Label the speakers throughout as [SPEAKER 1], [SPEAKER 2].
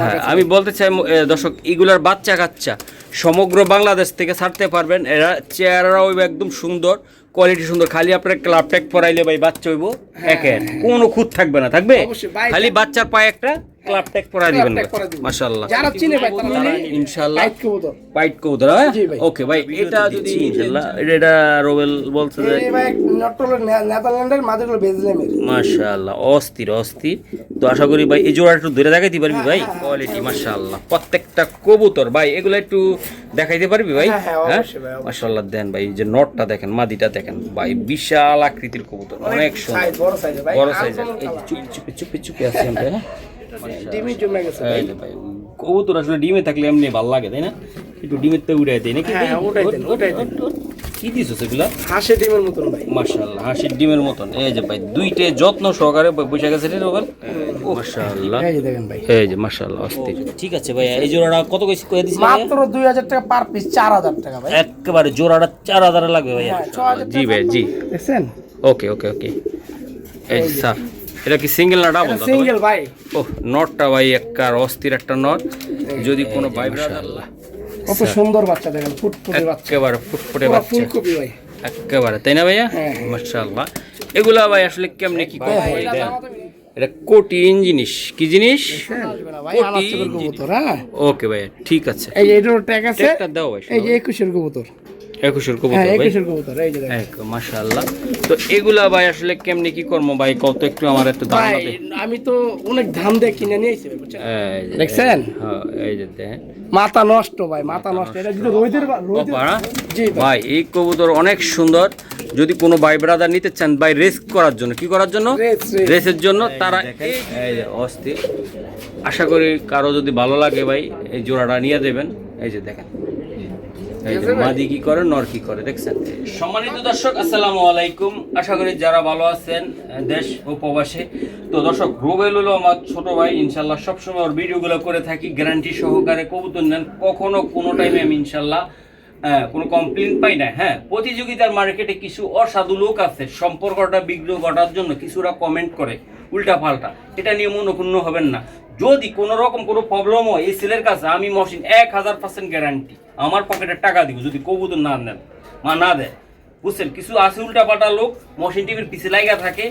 [SPEAKER 1] হ্যাঁ, আমি বলতে চাই দর্শক, এগুলার বাচ্চা কাচ্চা সমগ্র বাংলাদেশ থেকে ছাড়তে পারবেন। এরা চেহারাও একদম সুন্দর, কোয়ালিটি সুন্দর। খালি আপনার ক্লাব ট্যাগ পরাইলে ভাই বাচ্চা হইব একের, কোনো খুঁত থাকবে না, থাকবে খালি বাচ্চার পায়ে একটা ক্লাব ট্যাগ পরাই দিবেন। মাশাআল্লাহ,
[SPEAKER 2] যারা চিনে ভাই তারা
[SPEAKER 1] ইনশাআল্লাহ পাইট কবুতর। ওকে ভাই, এটা যদি ইনশাআল্লাহ এটা রোবেল বলছে যে
[SPEAKER 2] এই ভাই নটরোলের নেদারল্যান্ডের মাদিগুলো বেজলেমের।
[SPEAKER 1] মাশাআল্লাহ, অস্থির অস্থির। তো আশা করি ভাই এই জোড়া একটু ধরে দেখাইতে পারবি ভাই? কোয়ালিটি মাশাআল্লাহ, প্রত্যেকটা কবুতর ভাই এগুলো একটু দেখাইতে পারবি ভাই? হ্যাঁ মাশাআল্লাহ, দেন ভাই এই যে নটটা দেখেন, মাদিটা দেখেন ভাই, বিশাল আকৃতির কবুতর, অনেক সুন্দর,
[SPEAKER 2] বড় সাইজের ভাই,
[SPEAKER 1] বড় সাইজের। এই চুপি চুপি চুপি আছে আমরা। হ্যাঁ
[SPEAKER 2] ডিমে জমে গেছে ভাই।
[SPEAKER 1] ভাই কবুতর আসলে ডিমে থাকলে এমনি ভালো লাগে, তাই না? একটু ডিমের তো উড়াই দেয় নাকি?
[SPEAKER 2] হ্যাঁ ওটাই দেন।
[SPEAKER 1] কি দিছো সেগুলা?
[SPEAKER 2] হাঁসের ডিমের মতন ভাই।
[SPEAKER 1] মাশাআল্লাহ, হাঁসের ডিমের মতন। এই যে ভাই দুইটে যত্ন সহকারে বসে গেছে রে রোবেল। মাশাআল্লাহ,
[SPEAKER 2] এই যে দেখেন ভাই,
[SPEAKER 1] এই যে মাশাআল্লাহ অস্থির। ঠিক আছে ভাই, এই জোড়াটা কত কই দিছি?
[SPEAKER 2] মাত্র 2000 টাকা পার পিস, 4000 টাকা ভাই।
[SPEAKER 1] একেবারে জোড়াটা 4000 লাগবে ভাই। জি ভাই, জি
[SPEAKER 2] দেখছেন?
[SPEAKER 1] ওকে ওকে ওকে। এই স্যার, এটা কি সিঙ্গেল না ডাবল?
[SPEAKER 2] সিঙ্গেল ভাই।
[SPEAKER 1] ওহ, নটটা ভাই একবার অস্থির একটা নট। যদি কোনো ভাই ব্রাদার,
[SPEAKER 2] কত সুন্দর বাচ্চা দেখেন, ফুটফুটে বাচ্চা,
[SPEAKER 1] একেবারে ফুটফুটে বাচ্চা,
[SPEAKER 2] ফুলকপি ভাই
[SPEAKER 1] একেবারে, তাই না ভাইয়া? মাশাআল্লাহ। এগুলা ভাই আসলে কেমনে কি করে ভাই? এটা কঠিন জিনিস, কি জিনিস? ওকে ভাই, ঠিক আছে।
[SPEAKER 2] এই যে এটার ট্যাগ আছে,
[SPEAKER 1] একটা দাও ভাই।
[SPEAKER 2] এই যে 21 কবুতর,
[SPEAKER 1] 21 কবুতর ভাই,
[SPEAKER 2] 21 কবুতর, এই যে দেখেন।
[SPEAKER 1] মাশাআল্লাহ। তো এগুলা ভাই আসলে কেমনে কি করবো ভাই, কত একটু আমার একটু দাম
[SPEAKER 2] ভাই
[SPEAKER 1] দে।
[SPEAKER 2] আমি তো অনেক দাম দিয়ে কিনে নিয়ে আইছি ভাই, বুঝছেন? দেখছেন?
[SPEAKER 1] হ্যাঁ, এই যে দেখেন,
[SPEAKER 2] মাথা নষ্ট ভাই, মাথা নষ্ট। এটা যদি রোদের জি
[SPEAKER 1] ভাই এই কবুতর অনেক সুন্দর। যদি কোনো ভাই ব্রাদার নিতে চান ভাই, রেস করার জন্য, কি করার জন্য? রেসের জন্য, তারা এই যে অস্থির। আশা করি কারো যদি ভালো লাগে ভাই এই জোড়াটা নিয়ে দেবেন। এই যে দেখেন, এই যে মাদি কি করে, নর কি করে, দেখছেন? সম্মানিত দর্শক, আসসালামু আলাইকুম। আশা করি যারা ভালো আছেন দেশ ও প্রবাসে। তো দর্শক, রোবেল হলো আমার ছোট ভাই, ইনশাল্লাহ সবসময় ওর ভিডিওগুলো করে থাকি, গ্যারান্টি সহকারে কবুতর নেন। কখনো কোনো টাইমে আমি ইনশাল্লাহ কোনো কমপ্লেন পাই না। হ্যাঁ, প্রতিযোগিতার মার্কেটে কিছু অসাধু লোক আছে, সম্পর্কটা বিঘ্ন ঘটার জন্য কিছুরা কমেন্ট করে উল্টা পাল্টা। এটা নিয়ে মনোক্ষুণ্ণ হবেন না। যদি কোনো রকম কোনো প্রবলেম হয় এই ছেলের কাছে, আমি মহসিন 1000% গ্যারান্টি আমার পকেটের টাকা দিব যদি কবুতর না নেন, না দেয়। বুঝছেন? কিছু আছে উল্টা পাল্টা লোক, মহসিন টিভির পিছে লাগা থাকে,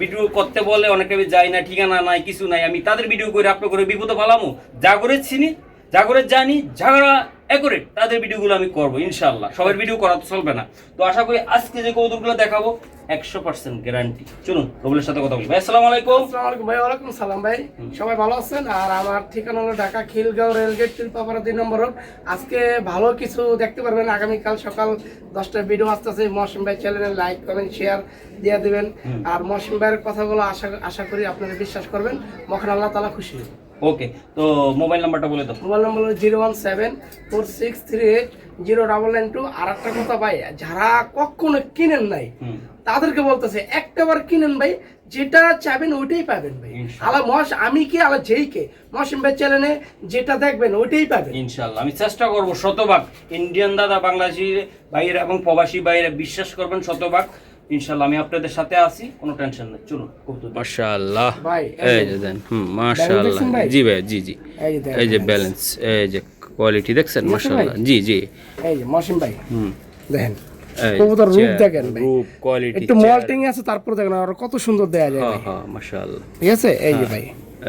[SPEAKER 1] ভিডিও করতে বলে, অনেকে যায় না, ঠিকানা নাই, কিছু নাই। আমি তাদের ভিডিও করে আপলোড করে বিপদে পালামো। যা করে চিনি, যা করে জানি, ঝাগড়া অ্যাকুরেট, তাদের ভিডিওগুলো আমি করবো ইনশাল্লাহ। সবার ভিডিও করা তো চলবে না। তো আশা করি আজকে যে কবুতরগুলো দেখাবো 100% গ্যারান্টি। চলুন রোবেলের সাথে কথা বলি। ভাই আসসালামু আলাইকুম।
[SPEAKER 2] আসসালামু আলাইকুম ভাই। ওয়ালাইকুম সালাম ভাই। সবাই ভালো আছেন? আর আমার ঠিকানা হলো ঢাকা খিলগাঁও রেলগেট তিলপাপাড়া 2 নম্বর রোড। আজকে ভালো কিছু দেখতে পারবেন। আগামীকাল সকাল 10টায় ভিডিও আসতেছে। মহসিন ভাই চ্যানেলে লাইক কমেন্ট শেয়ার দিয়ে দিবেন। আর মহসিন ভাইয়ের কথাগুলো আশা করি আপনারা বিশ্বাস করবেন। মহান আল্লাহ তাআলা খুশি হবেন।
[SPEAKER 1] ওকে, তো মোবাইল নাম্বারটা বলে দাও।
[SPEAKER 2] মোবাইল নাম্বার হলো 01746380992। আর একটা কথা ভাই, যারা কখনো কিনেন নাই তাদেরকে বলতেছে একটাবার কিনেন ভাই, যেটা চাইবেন ওইটাই পাবেন ভাই। আমি কি আলা যেই কে মহসিন ভাই চ্যানেলে যেটা দেখবেন ওইটাই পাবেন
[SPEAKER 1] ইনশাআল্লাহ। আমি চেষ্টা করব শতভাগ, ইন্ডিয়ান দাদা, বাংলাদেশি ভাইয়েরা এবং প্রবাসী ভাইয়েরা বিশ্বাস করবেন শতভাগ। ইনশাআল্লাহ আমি আপনাদের সাথে আছি, কোনো টেনশন নেই। চলুন। মাশাআল্লাহ
[SPEAKER 2] ভাই,
[SPEAKER 1] এই যে দেন, মাশাআল্লাহ। জি ভাই, জি জি, এই যে ব্যালেন্স, এই যে কোয়ালিটি দেখছেন, মাশাআল্লাহ। জি জি,
[SPEAKER 2] এই যে মহসিন ভাই দেখেন কবুতর রূপ দেখেন ভাই,
[SPEAKER 1] রূপ কোয়ালিটি
[SPEAKER 2] একটু মল্টিং আছে, তারপর দেখেন আর কত সুন্দর দেয়া যায়।
[SPEAKER 1] হ্যাঁ হ্যাঁ, মাশাআল্লাহ।
[SPEAKER 2] ঠিক আছে, এই যে ভাই,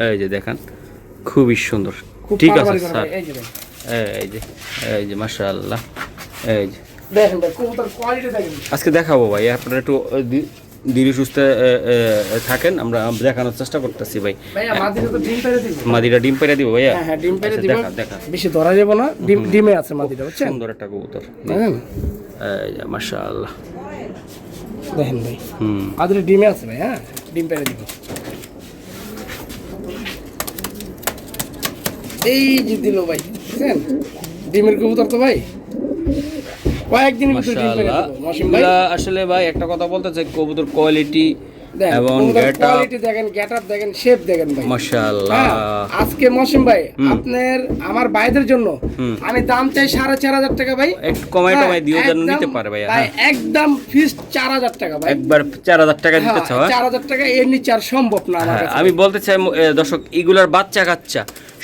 [SPEAKER 1] এই যে দেখেন, খুবই সুন্দর। ঠিক আছে স্যার, এই যে মাশাআল্লাহ, এই যে
[SPEAKER 2] দেখেন ভাই কবুতর কোয়ালিটি দেখেন।
[SPEAKER 1] আজকে দেখাবো ভাই, আপনারা একটু ধীরে সুস্থ থাকেন, আমরা দেখানোর চেষ্টা করতেছি ভাই। মাদিটা ডিম পেড়ে দিব ভাইয়া?
[SPEAKER 2] হ্যাঁ ডিম পেড়ে দিব।
[SPEAKER 1] দেখা
[SPEAKER 2] বেশি ধরা যাব না, ডিমে আছে মাদিটা, বুঝছেন?
[SPEAKER 1] সুন্দর একটা কবুতর,
[SPEAKER 2] দেখেন
[SPEAKER 1] এই যে মাশাআল্লাহ।
[SPEAKER 2] দেখেন ভাই, মাদিটা ডিমে আছে ভাই। হ্যাঁ, ডিম পেড়ে দিব। এই যে দিল ভাই, বুঝছেন? ডিমের কবুতর তো ভাই
[SPEAKER 1] আসলে ভাই একটা কথা বলতে চাই, কবুতর কোয়ালিটি এবং
[SPEAKER 2] কোয়ালিটি দেখেন, গেটআপ দেখেন, শেপ দেখেন ভাই
[SPEAKER 1] মাশাআল্লাহ।
[SPEAKER 2] আজকে মৌসুম ভাই আপনার আমার ভাইদের জন্য আমি দাম চাই 4,500 টাকা ভাই,
[SPEAKER 1] একটু কমাই টমাই দিও যেন নিতে পারে ভাই।
[SPEAKER 2] ভাই একদম ফিক্সড 4,000 টাকা ভাই,
[SPEAKER 1] একবার 4,000 টাকা দিতে চাও?
[SPEAKER 2] 4,000 টাকা এর নিচে আর সম্ভব না আমার কাছে।
[SPEAKER 1] আমি বলতে চাই দর্শক, এগুলার বাচ্চা কাচ্চা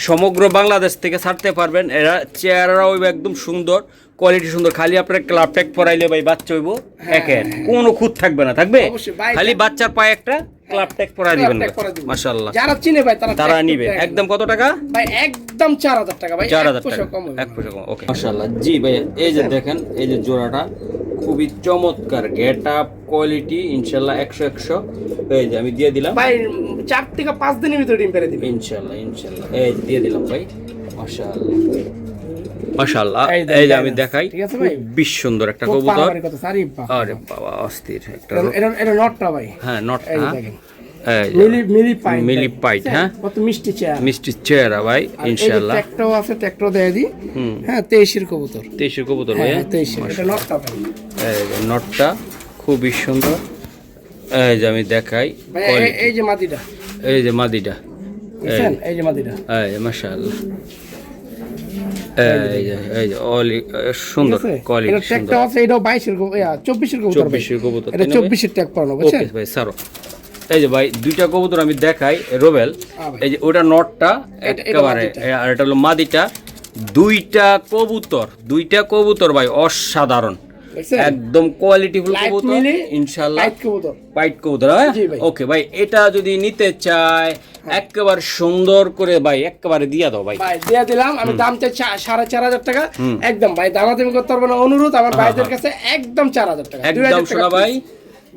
[SPEAKER 1] সমগ্র বাংলাদেশ থেকে ছাড়তে পারবেন। এরা চেহারা হইবে একদম সুন্দর, কোয়ালিটি সুন্দর। খালি আপনার ক্লাব ট্যাগ পরাইলে ভাই বাচ্চা হইব একের, কোনো খুঁত থাকবে না, থাকবে
[SPEAKER 2] অবশ্যই ভাই,
[SPEAKER 1] খালি বাচ্চার পায়ে একটা ক্লাব ট্যাগ পরাই দিবেন। মাশাআল্লাহ,
[SPEAKER 2] যারা চিনে ভাই
[SPEAKER 1] তারা নিবে। একদম কত টাকা
[SPEAKER 2] ভাই? একদম 4,000 টাকা ভাই,
[SPEAKER 1] 4,000
[SPEAKER 2] 1
[SPEAKER 1] টাকা,
[SPEAKER 2] কম হবে।
[SPEAKER 1] 1 পয়সা কম। ওকে মাশাআল্লাহ। জি ভাই, এই যে দেখেন, এই যে জোড়াটা খুবই চমৎকার, গেটআপ কোয়ালিটি ইনশাআল্লাহ 100 এই যে আমি দিয়ে দিলাম
[SPEAKER 2] ভাই, 4 থেকে 5 দিনের ভিতরে ডিম পেরে দিবেন
[SPEAKER 1] ইনশাআল্লাহ। এই যে দিয়ে দিলাম ভাই, মাশাআল্লাহ মাশাআল্লাহ। এই যে আমি দেখাই,
[SPEAKER 2] ঠিক আছে ভাই?
[SPEAKER 1] খুব সুন্দর একটা
[SPEAKER 2] খুব
[SPEAKER 1] কবুতর।
[SPEAKER 2] পারাপারি কথা, আরে বাহ,
[SPEAKER 1] আরে বাবা, অস্থির একটা।
[SPEAKER 2] এটা নটটা ভাই,
[SPEAKER 1] হ্যাঁ, নট।
[SPEAKER 2] এই যে দেখেন,
[SPEAKER 1] এই যে
[SPEAKER 2] মিলি
[SPEAKER 1] পাইট, হ্যাঁ,
[SPEAKER 2] কত মিষ্টি চেহারা,
[SPEAKER 1] মিষ্টি চেহারা ভাই ইনশাআল্লাহ।
[SPEAKER 2] ট্যাগটাও আছে, ট্যাগটাও দেয় দি। হ্যাঁ, 23 কবুতর,
[SPEAKER 1] 23 কবুতর ভাই।
[SPEAKER 2] হ্যাঁ 23, এটা নটটা ভাই।
[SPEAKER 1] এই যে নটটা খুবই সুন্দর। এই যে আমি দেখাই,
[SPEAKER 2] ভাই এই যে মাদিটা,
[SPEAKER 1] এই যে মাদিটা,
[SPEAKER 2] বুঝছেন? এই যে মাদিটা,
[SPEAKER 1] এই যে মাশাআল্লাহ। এই যে অলি সুন্দর, কোয়ালিটি
[SPEAKER 2] এটা
[SPEAKER 1] সুন্দর।
[SPEAKER 2] ট্যাগটাও আছে, এটাও 22 24 কবুতর ভাই,
[SPEAKER 1] 24 কবুতর,
[SPEAKER 2] এটা 24 ট্যাগ পড়ানো, বুঝছেন?
[SPEAKER 1] ওকে ভাই, সারো। এই যে ভাই, দুইটা কবুতর আমি দেখাই, রোবেল।
[SPEAKER 2] ভাই।
[SPEAKER 1] এই যে ওটা নটটা
[SPEAKER 2] এটা
[SPEAKER 1] একেবারে, আর এটা হলো মাদিটা। দুইটা কবুতর ভাই অসাধারণ,
[SPEAKER 2] বুঝছেন?
[SPEAKER 1] একদম কোয়ালিটিফুল
[SPEAKER 2] Light
[SPEAKER 1] কবুতর
[SPEAKER 2] মিলি,
[SPEAKER 1] ইনশাআল্লাহ।
[SPEAKER 2] পাইট কবুতর,
[SPEAKER 1] পাইট কবুতর, হ্যাঁ?
[SPEAKER 2] জি ভাই।
[SPEAKER 1] ওকে ভাই, এটা যদি নিতে চায় একেবারে সুন্দর করে ভাই একেবারে দিয়া দাও ভাই।
[SPEAKER 2] ভাই দিয়ে দিলাম। আমি দাম চাই 4,500 টাকা, একদম ভাই দামাদামি করতে পারবো না, অনুরোধ আমার ভাইদের কাছে, একদম 4,000 টাকা,
[SPEAKER 1] একদম শোনা ভাই,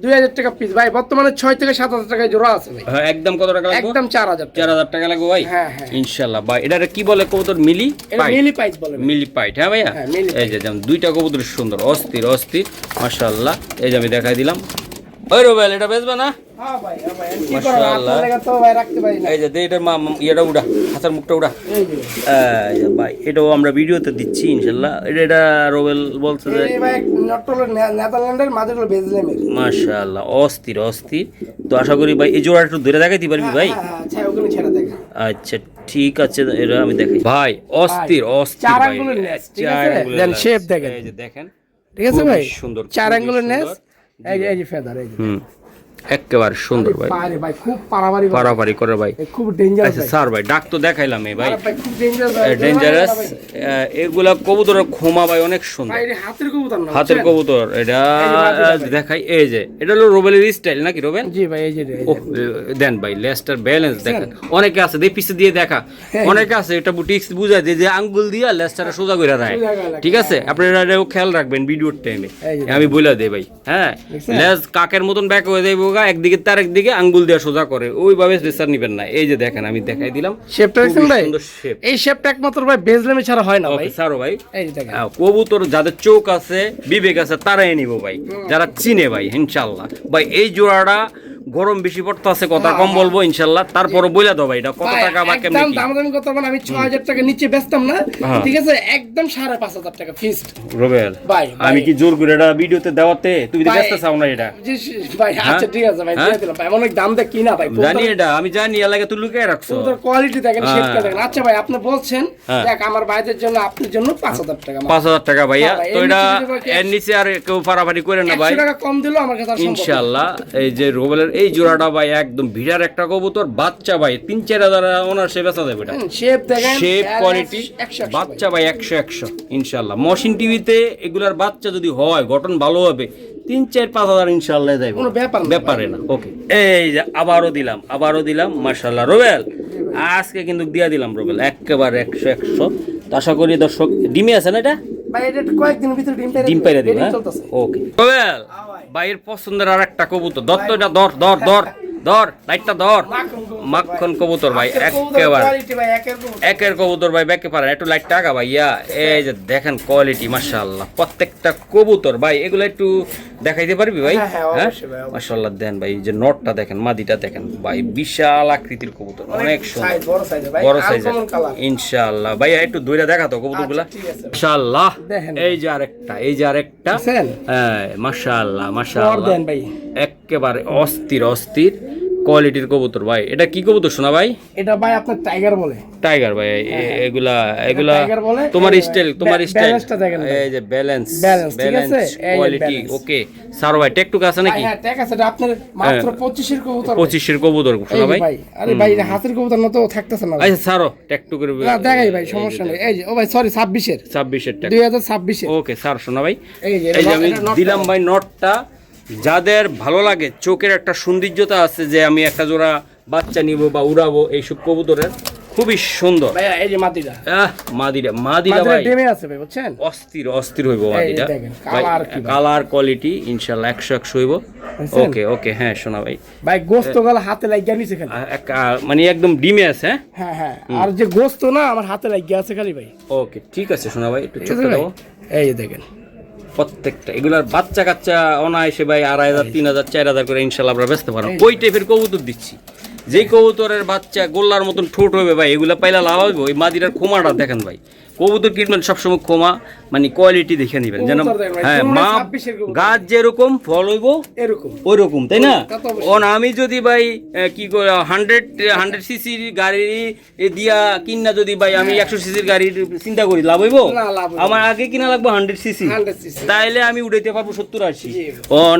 [SPEAKER 2] 2,000 টাকা পিস ভাই, বর্তমানে 6 থেকে 7,000 টাকায় জোড়া আছে ভাই।
[SPEAKER 1] হ্যাঁ, একদম কত টাকা লাগবে?
[SPEAKER 2] একদম 4,000 টাকা,
[SPEAKER 1] 4,000 টাকা লাগবে ভাই।
[SPEAKER 2] হ্যাঁ, হ্যাঁ।
[SPEAKER 1] ইনশাআল্লাহ ভাই। এটা কি বলে কবুতর? মিলি
[SPEAKER 2] এটা
[SPEAKER 1] পাইট।
[SPEAKER 2] মিলি পাইস বলে ভাই।
[SPEAKER 1] মিলি পাইট, হ্যাঁ ভাইয়া।
[SPEAKER 2] হ্যাঁ, মিলি
[SPEAKER 1] এই যে যেমন দুইটা কবুতর সুন্দর, অস্থির মাশাআল্লাহ। এই যে আমি দেখাই দিলাম। ওই রোবেল, এটা বেচবে না?
[SPEAKER 2] হ্যাঁ ভাই, হ্যাঁ ভাই, আমি কি করব?
[SPEAKER 1] মাশাআল্লাহ।
[SPEAKER 2] আপনার লাগা তো ভাই রাখতে পারি না।
[SPEAKER 1] এই যে এটার ইয়েটা উড়া, হাতের মুখটা উড়া।
[SPEAKER 2] এই যে
[SPEAKER 1] এই যে ভাই, এটাও আমরা ভিডিওতে দিচ্ছি ইনশাআল্লাহ। এটা রোবেল বলছে যে
[SPEAKER 2] এই ভাই নটলের নেদারল্যান্ডের মাঝেগুলো বেজলেমের।
[SPEAKER 1] মাশাআল্লাহ, অস্থির। তো আশা করি ভাই এই জোড়াটা একটু ধরে দেখাইতে পারবি ভাই?
[SPEAKER 2] হ্যাঁ, আচ্ছা ওগুলো ছেড়ে দেখা।
[SPEAKER 1] আচ্ছা ঠিক আছে, এটা আমি দেখাই ভাই। অস্থির
[SPEAKER 2] চার
[SPEAKER 1] ভাই।
[SPEAKER 2] আঙ্গুলের নেস, ঠিক
[SPEAKER 1] চার
[SPEAKER 2] আছে?
[SPEAKER 1] আঙ্গুলের
[SPEAKER 2] দেন
[SPEAKER 1] নেস।
[SPEAKER 2] শেপ দেখেন,
[SPEAKER 1] এই যে দেখেন,
[SPEAKER 2] ঠিক আছে ভাই?
[SPEAKER 1] খুবই সুন্দর,
[SPEAKER 2] 4
[SPEAKER 1] খুবই
[SPEAKER 2] আঙ্গুলের নেস,
[SPEAKER 1] সুন্দর।
[SPEAKER 2] এই যে ফেদার, এই যে
[SPEAKER 1] একেবারে সুন্দর ভাই,
[SPEAKER 2] পারে ভাই, খুব পারাবারি ভাই,
[SPEAKER 1] পারাপারি করে ভাই।
[SPEAKER 2] খুব ডেঞ্জারাস
[SPEAKER 1] আচ্ছা
[SPEAKER 2] ভাই।
[SPEAKER 1] স্যার ভাই, ডাক তো দেখাইলাম এই ভাই,
[SPEAKER 2] ভাই খুব ডেঞ্জারাস ভাই,
[SPEAKER 1] ডেঞ্জারাস। এগুলা কবুতরের খোমা ভাই অনেক সুন্দর,
[SPEAKER 2] ভাই এটা হাতের কবুতর না,
[SPEAKER 1] হাতের
[SPEAKER 2] বুঝছেন?
[SPEAKER 1] কবুতর। এটা দেখাই, এই যে এটা হলো রোবেলের স্টাইল নাকি রোবেল?
[SPEAKER 2] জি ভাই, এই যে
[SPEAKER 1] ও দেন ভাই, লেস্টার ব্যালেন্স দেখেন। অনেকে আছে দিয়ে পিছে দিয়ে দেখা, অনেকে আছে এটা বুটিক্স বুঝায় যে আঙ্গুল দিয়া লেস্টারে সোজা করে রাখে, ঠিক আছে? আপনারা এটাও খেয়াল রাখবেন ভিডিওর টাইমে, আমি বলে দেই ভাই। হ্যাঁ, লেজ কাকের মতন ব্যাক হয়ে যাইব গা, একদিকে তার একদিকে আঙ্গুল দিয়ে সোজা করে, ওইভাবে লেসার নিবেন না। এই যে দেখেন আমি দেখাই দিলাম
[SPEAKER 2] শেপটা দেখছেন ভাই?
[SPEAKER 1] সুন্দর শেপ।
[SPEAKER 2] এই শেপটা একমাত্র ভাই বেজলেমে ছাড়া হয় না ভাই।
[SPEAKER 1] ওকে স্যারও ভাই,
[SPEAKER 2] এই যে দেখেন,
[SPEAKER 1] কবুতর যাদের চোখ আছে, বিবেক আছে, তারাই নিব ভাই, যারা চিনে ভাই ইনশাল্লাহ। ভাই এই জোড়াটা গরম বেশি পড়তে আছে, কথা কম বলবো ইনশাল্লাহ। তারপরে বইলা দাও ভাই, এটা কত টাকা বা কেমন
[SPEAKER 2] একদম
[SPEAKER 1] কি?
[SPEAKER 2] দামাদামি করতে হবে না, আমি 6,000 টাকা নিচে বেচতাম না, ঠিক আছে? একদম 5,500 টাকা ফিক্সড
[SPEAKER 1] রোবেল,
[SPEAKER 2] ভাই।
[SPEAKER 1] আমি কি জোর করে এটা ভিডিওতে দেওয়াতে তুমি ব্যস্ত চাও না এটা?
[SPEAKER 2] ভাই আচ্ছা ঠিক আছে ভাই, দিয়ে দিলাম ভাই, অনেক দাম দিয়ে কিনা ভাই,
[SPEAKER 1] জানি এটা, আমি জানি, এর লাগে তুই লুকিয়ে রাখছো।
[SPEAKER 2] কবুতর কোয়ালিটি দেখেন, শেপটা দেখেন। আচ্ছা ভাই, আপনি বলছেন দেখ আমার ভাইদের জন্য, আপনার জন্য 5,000 টাকা,
[SPEAKER 1] 5,000 টাকা ভাইয়া।
[SPEAKER 2] ভাই,
[SPEAKER 1] তো
[SPEAKER 2] এর
[SPEAKER 1] এটা
[SPEAKER 2] নিচে যদি
[SPEAKER 1] এর নিচে আর কেউ পারাপারি করে না ভাই,
[SPEAKER 2] 100 টাকা কম দিলেও আমার কাছে আর সম্ভব না।
[SPEAKER 1] ইনশাআল্লাহ। এই যে রোবেলের এই জোড়াটা ভাই একদম ভিড়ার একটা কবুতর, বাচ্চা ভাই 3-4 হাজার ওনার সে বেচা যাবে এটা।
[SPEAKER 2] শেপ দেখেন,
[SPEAKER 1] শেপ কোয়ালিটি,
[SPEAKER 2] 100
[SPEAKER 1] বাচ্চা ভাই 100 ইনশাআল্লাহ। মশিন টিভিতে এগুলার বাচ্চা যদি হয়, গঠন ভালো হবে, 3-4-5 হাজার ইনশাআল্লাহ যাইব,
[SPEAKER 2] কোনো
[SPEAKER 1] ব্যাপারে না। ওকে, এই যে আবারও দিলাম মাশাআল্লাহ রোবেল, আজকে কিন্তু দিয়া দিলাম রোবেল একেবারে 100। তো আশা করি দর্শক, ডিমে আছে না এটা?
[SPEAKER 2] ভাই এটা কয়েকদিনের ভিতরে
[SPEAKER 1] ডিম পাইরা দিবে, হ্যাঁ? ওকে রোবেল, ভাইয়ের পছন্দের আর একটা কবুতর ধর, তো এটা ধর লাইটটা ধর, মাখন কবুতর ভাই, একেবারে একের কবুতর ভাই, ব্যাকে পারেন একটু লাইট টাকা ভাইয়া। এই যে দেখেন কোয়ালিটি মাশাআল্লাহ, প্রত্যেকটা কবুতর ভাই, এগুলো একটু দেখাইতে পারবি ভাই?
[SPEAKER 2] হ্যাঁ, হ্যাঁ, অবশ্যই ভাই, অবশ্যই।
[SPEAKER 1] মাশাআল্লাহ দেন ভাই, এই যে নটটা দেখেন, মাদিটা দেখেন ভাই, বিশাল আকৃতির কবুতর, অনেক সুন্দর,
[SPEAKER 2] সাইজ বড় সাইজ ভাই,
[SPEAKER 1] বড় সাইজের
[SPEAKER 2] আনকমন কালার।
[SPEAKER 1] ইনশাআল্লাহ। ভাই একটু দইরা দেখাতো কবুতরগুলা।
[SPEAKER 2] আচ্ছা, ঠিক আছে।
[SPEAKER 1] মাশাআল্লাহ,
[SPEAKER 2] দেখেন।
[SPEAKER 1] এই যে আরেকটা, এই যে আরেকটা,
[SPEAKER 2] দেখছেন?
[SPEAKER 1] হ্যাঁ মাশাআল্লাহ
[SPEAKER 2] পর
[SPEAKER 1] মাশাআল্লাহ,
[SPEAKER 2] দেন ভাই।
[SPEAKER 1] একেবারে অস্থির অস্থির কোয়ালিটির কবুতর ভাই। এটা কি কবুতর শোনা ভাই?
[SPEAKER 2] এটা ভাই আপনার টাইগার বলে।
[SPEAKER 1] টাইগার ভাই, এগুলা এগুলা
[SPEAKER 2] টাইগার বলে।
[SPEAKER 1] তোমার
[SPEAKER 2] এই যে
[SPEAKER 1] স্টাইল, তোমার স্টাইল,
[SPEAKER 2] ব্যালেন্সটা দেখেন ভাই।
[SPEAKER 1] এই যে ব্যালেন্স,
[SPEAKER 2] ব্যালেন্স, ঠিক
[SPEAKER 1] ব্যালেন্স
[SPEAKER 2] আছে? এই যে
[SPEAKER 1] কোয়ালিটি,
[SPEAKER 2] ব্যালেন্স।
[SPEAKER 1] ওকে স্যার ভাই টেকটুক আছে নাকি?
[SPEAKER 2] হ্যাঁ, ঠিক আছে, এটা আপনার মাত্র 25 এর কবুতর।
[SPEAKER 1] 25 এর কবুতর
[SPEAKER 2] এই
[SPEAKER 1] শোনা
[SPEAKER 2] যে
[SPEAKER 1] ভাই।
[SPEAKER 2] ভাই, আরে ভাই এটা হাতের কবুতর না তো থাকতেছে না ভাই।
[SPEAKER 1] আচ্ছা স্যারও টেকটুক করে
[SPEAKER 2] না দেখাই ভাই, সমস্যা নেই। এই যে ও ভাই সরি 26 এর
[SPEAKER 1] 26 এর টাকা,
[SPEAKER 2] 2026 এর।
[SPEAKER 1] ওকে স্যার শোনা ভাই।
[SPEAKER 2] এই যে
[SPEAKER 1] এই যে আমি
[SPEAKER 2] এটা নটটা
[SPEAKER 1] দিলাম ভাই নটটা, যাদের ভালো লাগে, চোখের একটা সৌন্দর্যতা আছে যে আমি একটা জোড়া বাচ্চা নিব বা উড়াবো, এইসব কবুতরের খুবই সুন্দর।
[SPEAKER 2] ভাই এই যে মাদিটা।
[SPEAKER 1] মাদিরা
[SPEAKER 2] মাদিরা
[SPEAKER 1] ভাই
[SPEAKER 2] ডেমে আছে ভাই, বুঝছেন?
[SPEAKER 1] অস্থির অস্থির হইব
[SPEAKER 2] এই
[SPEAKER 1] মাদিরা
[SPEAKER 2] দেখেন,
[SPEAKER 1] ভাই,
[SPEAKER 2] কালার কি ভাই।
[SPEAKER 1] কালার কোয়ালিটি ইনশাআল্লাহ 100 হইব।
[SPEAKER 2] বুঝছেন?
[SPEAKER 1] ওকে ওকে হ্যাঁ শোনা ভাই,
[SPEAKER 2] ভাই গোস্ত গলা হাতে লাগিয়ে নিছে খালি।
[SPEAKER 1] মানে একদম ডিমে আছে।
[SPEAKER 2] হ্যাঁ হ্যাঁ, আর যে গোস্ত না আমার হাতে লাগিয়ে আছে খালি ভাই।
[SPEAKER 1] ওকে ঠিক আছে শোনা ভাই, একটু
[SPEAKER 2] ঠিক
[SPEAKER 1] ছোট
[SPEAKER 2] আছে ভাই?
[SPEAKER 1] দাও।
[SPEAKER 2] এই যে দেখেন
[SPEAKER 1] প্রত্যেকটা এগুলার বাচ্চা কাচ্চা অনায়াসে ভাই 2500 3000 4000 করে ইনশাআল্লাহ আমরা বেচতে পারবো। ওই টাইপের কবুতর দিচ্ছি, যেই কবুতরের বাচ্চা গোল্লার মতন ঠোঁট হবে ভাই, এগুলা পাইলা লাভ হবে। ওই মাদিরার খোমাটা দেখেন ভাই, কবুতর ট্রিটমেন্ট সবসময় খোমা মানে কোয়ালিটি দেখে নেবেন, যেন
[SPEAKER 2] কবুতর দেখেন ভাই,
[SPEAKER 1] হ্যাঁ
[SPEAKER 2] পুরো
[SPEAKER 1] মা
[SPEAKER 2] 26 এর কবুতর।
[SPEAKER 1] গাছ যেরকম ফল হইব
[SPEAKER 2] এরকম।
[SPEAKER 1] ওই রকম, তাই না?
[SPEAKER 2] তা তো অবশ্যই।
[SPEAKER 1] ওন আমি যদি ভাই কি করে 100 সিসির গাড়ি দিয়া কিনা যদি ভাই আমি 100 সিসির গাড়ির চিন্তা করি, লাভ হইব?
[SPEAKER 2] না, লাভ হইব না।
[SPEAKER 1] আমার আগে কিনা লাগবে 100 সিসি,
[SPEAKER 2] 100 cc
[SPEAKER 1] তাইলে আমি উড়াইতে পারবো 70-80।
[SPEAKER 2] জি।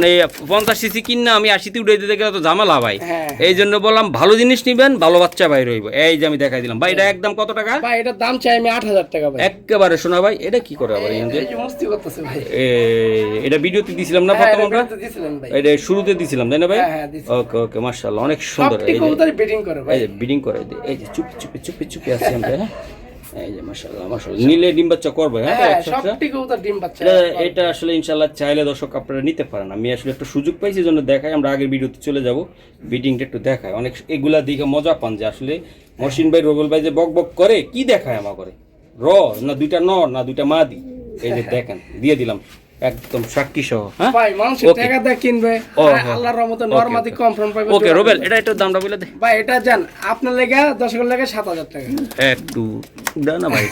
[SPEAKER 1] এই 50 সিসি কিনা আমি 80তে উড়াইতে গেলে তো ঝামেলা ভাই।
[SPEAKER 2] হ্যাঁ।
[SPEAKER 1] এই জন্য বললাম ভালো জিনিস নিবেন, ভালো বাচ্চা বাইর হইব। এই যে আমি দেখাই দিলাম ভাই, এটা একদম কত টাকা?
[SPEAKER 2] ভাই এটার দাম চাই আমি 8000 টাকা ভাই।
[SPEAKER 1] একেবারে শোনা ভাই, এটা কি করে আবার এখান থেকে?
[SPEAKER 2] এই যে মস্তি করতেছে ভাই।
[SPEAKER 1] এটা ভিডিওতে দিছিলাম না
[SPEAKER 2] হ্যাঁ,
[SPEAKER 1] প্রথম
[SPEAKER 2] এটা
[SPEAKER 1] আমরা?
[SPEAKER 2] তো দিছিলেন ভাই।
[SPEAKER 1] এটা শুরুতে দিছিলাম তাই না ভাই?
[SPEAKER 2] হ্যাঁ, হ্যাঁ, দিছি।
[SPEAKER 1] ওকে ওকে মাশাআল্লাহ অনেক সুন্দর।
[SPEAKER 2] সবটি
[SPEAKER 1] এই যে
[SPEAKER 2] কবুতরই ব্রিডিং করে ভাই।
[SPEAKER 1] এই যে বিডিং করে, এই যে চুপি চুপি চুপি চুপি আছে আমরা, হ্যাঁ এই যে মাশাআল্লাহ মাশাআল্লাহ নিলে ডিম বাচ্চা করবে। হ্যাঁ
[SPEAKER 2] হ্যাঁ,
[SPEAKER 1] একসাথে।
[SPEAKER 2] সবটি কবুতর ডিম বাচ্চা।
[SPEAKER 1] এটা আসলে ইনশাআল্লাহ চাইলে দর্শক আপনারা নিতে পারেন। আমি আসলে একটা সুযোগ পাইছি জন্য দেখাই, আমরা আগের ভিডিওতে চলে যাব, বিডিংটা একটু দেখায়। অনেক এগুলা দিকে মজা পান যে আসলে মহসিন ভাই রোবেল ভাই যে বক বক করে কি দেখায় আমার করে, না দুইটা নর না দুইটা মাদি, এই যে দেখেন দিয়ে দিলাম একদম সাক্ষী সহ। হ্যাঁ
[SPEAKER 2] ভাই মানুষের
[SPEAKER 1] Okay.
[SPEAKER 2] টাকা দিয়ে কিনবে,
[SPEAKER 1] ও,
[SPEAKER 2] আর
[SPEAKER 1] হ্যাঁ।
[SPEAKER 2] আল্লাহর রহমতে
[SPEAKER 1] Okay,
[SPEAKER 2] নরমাদি
[SPEAKER 1] okay.
[SPEAKER 2] কনফার্ম পাবে।
[SPEAKER 1] ওকে রোবেল, এটা একটু দামটা বলে দে।
[SPEAKER 2] ভাই এটা জান আপনার লেগে দর্শকের লেগে 7000 টাকা।
[SPEAKER 1] একটু দাও না ভাই।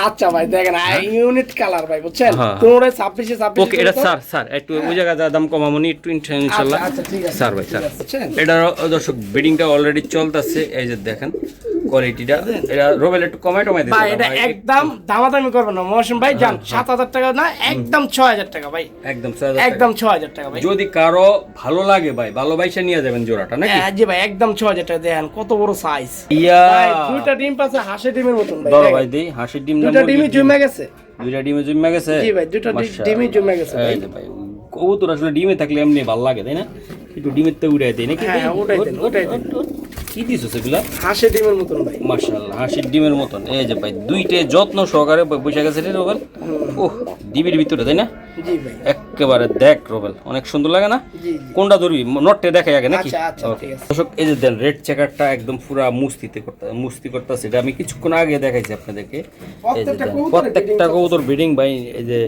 [SPEAKER 2] আচ্ছা ভাই দেখেন ইউনিট কালার ভাই, বুঝছেন?
[SPEAKER 1] হ্যাঁ।
[SPEAKER 2] তোমরা 26
[SPEAKER 1] ওকে এটা স্যার একটু ওই জায়গায় যা দাম কমামনি একটু ইনশাআল্লাহ।
[SPEAKER 2] আচ্ছা, ঠিক আছে।
[SPEAKER 1] স্যার ভাই স্যার,
[SPEAKER 2] ঠিক আছে, বুঝছেন?
[SPEAKER 1] এটা দর্শক বিডিংটা অলরেডি চলতেছে, এই যে দেখেন কোয়ালিটিটা। এটা রোবেল একটু কমাই টমাই দিতে
[SPEAKER 2] ভাই এটা একদম দামাদামি করবেন না মহসিন ভাই, জান 7000 টাকা না, একদম 6000 টাকা ভাই,
[SPEAKER 1] একদম 6000 টাকা।
[SPEAKER 2] একদম 6000 টাকা ভাই।
[SPEAKER 1] যদি কারো ভালো লাগে ভাই ভালোবাসা নিয়ে যাবেন জোড়াটা নাকি?
[SPEAKER 2] হ্যাঁ জি ভাই, একদম 6000 টাকা। দেখেন কত বড় সাইজ।
[SPEAKER 1] ইয়া
[SPEAKER 2] ভাই দুইটা ডিম পাচ্ছে হাঁসের ডিমের মতন ভাই।
[SPEAKER 1] বড়
[SPEAKER 2] দেখেন।
[SPEAKER 1] ভাই দেই হাসির ডিম না
[SPEAKER 2] দুইটা ডিমই জমে গেছে।
[SPEAKER 1] দুইটা ডিমে জমে গেছে।
[SPEAKER 2] জি ভাই, দুইটা
[SPEAKER 1] মাশাআল্লাহ।
[SPEAKER 2] ডিমই জমে গেছে ভাই।
[SPEAKER 1] এই যে ভাই কবুতর আসলে ডিমে থাকলে এমনি ভালো লাগে তাই না? একটু ডিমের তো উড়াই দেয় নাকি?
[SPEAKER 2] হ্যাঁ, উঠাই দেন, উঠাই দেন।
[SPEAKER 1] কি দিছো সেগুলা?
[SPEAKER 2] হাঁসের ডিমের মতন ভাই।
[SPEAKER 1] মাশাআল্লাহ হাসির ডিমের মতন। এই যে ভাই দুইটা যত্ন সহকারে বসে গেছে রে রোবেল। ওহ ডিমের ভিতরে তাই না?
[SPEAKER 2] জি ভাই।
[SPEAKER 1] একেবারে দেখ রোবেল অনেক সুন্দর লাগে না?
[SPEAKER 2] জি জি।
[SPEAKER 1] কোনটা ধরবি নটটা দেখাই আগে নাকি?
[SPEAKER 2] আচ্ছা, আচ্ছা,
[SPEAKER 1] Okay.
[SPEAKER 2] ঠিক আছে।
[SPEAKER 1] দর্শক এই যে দেন রেড চেকারটা একদম পুরা মুস্তি করতেছে, এটা আমি কিছুক্ষণ আগে দেখাইছি আপনাদেরকে। এই যে
[SPEAKER 2] প্রত্যেকটা
[SPEAKER 1] দেন,
[SPEAKER 2] কবুতরের
[SPEAKER 1] প্রত্যেকটা কবুতর ব্রিডিং ভাই এই যে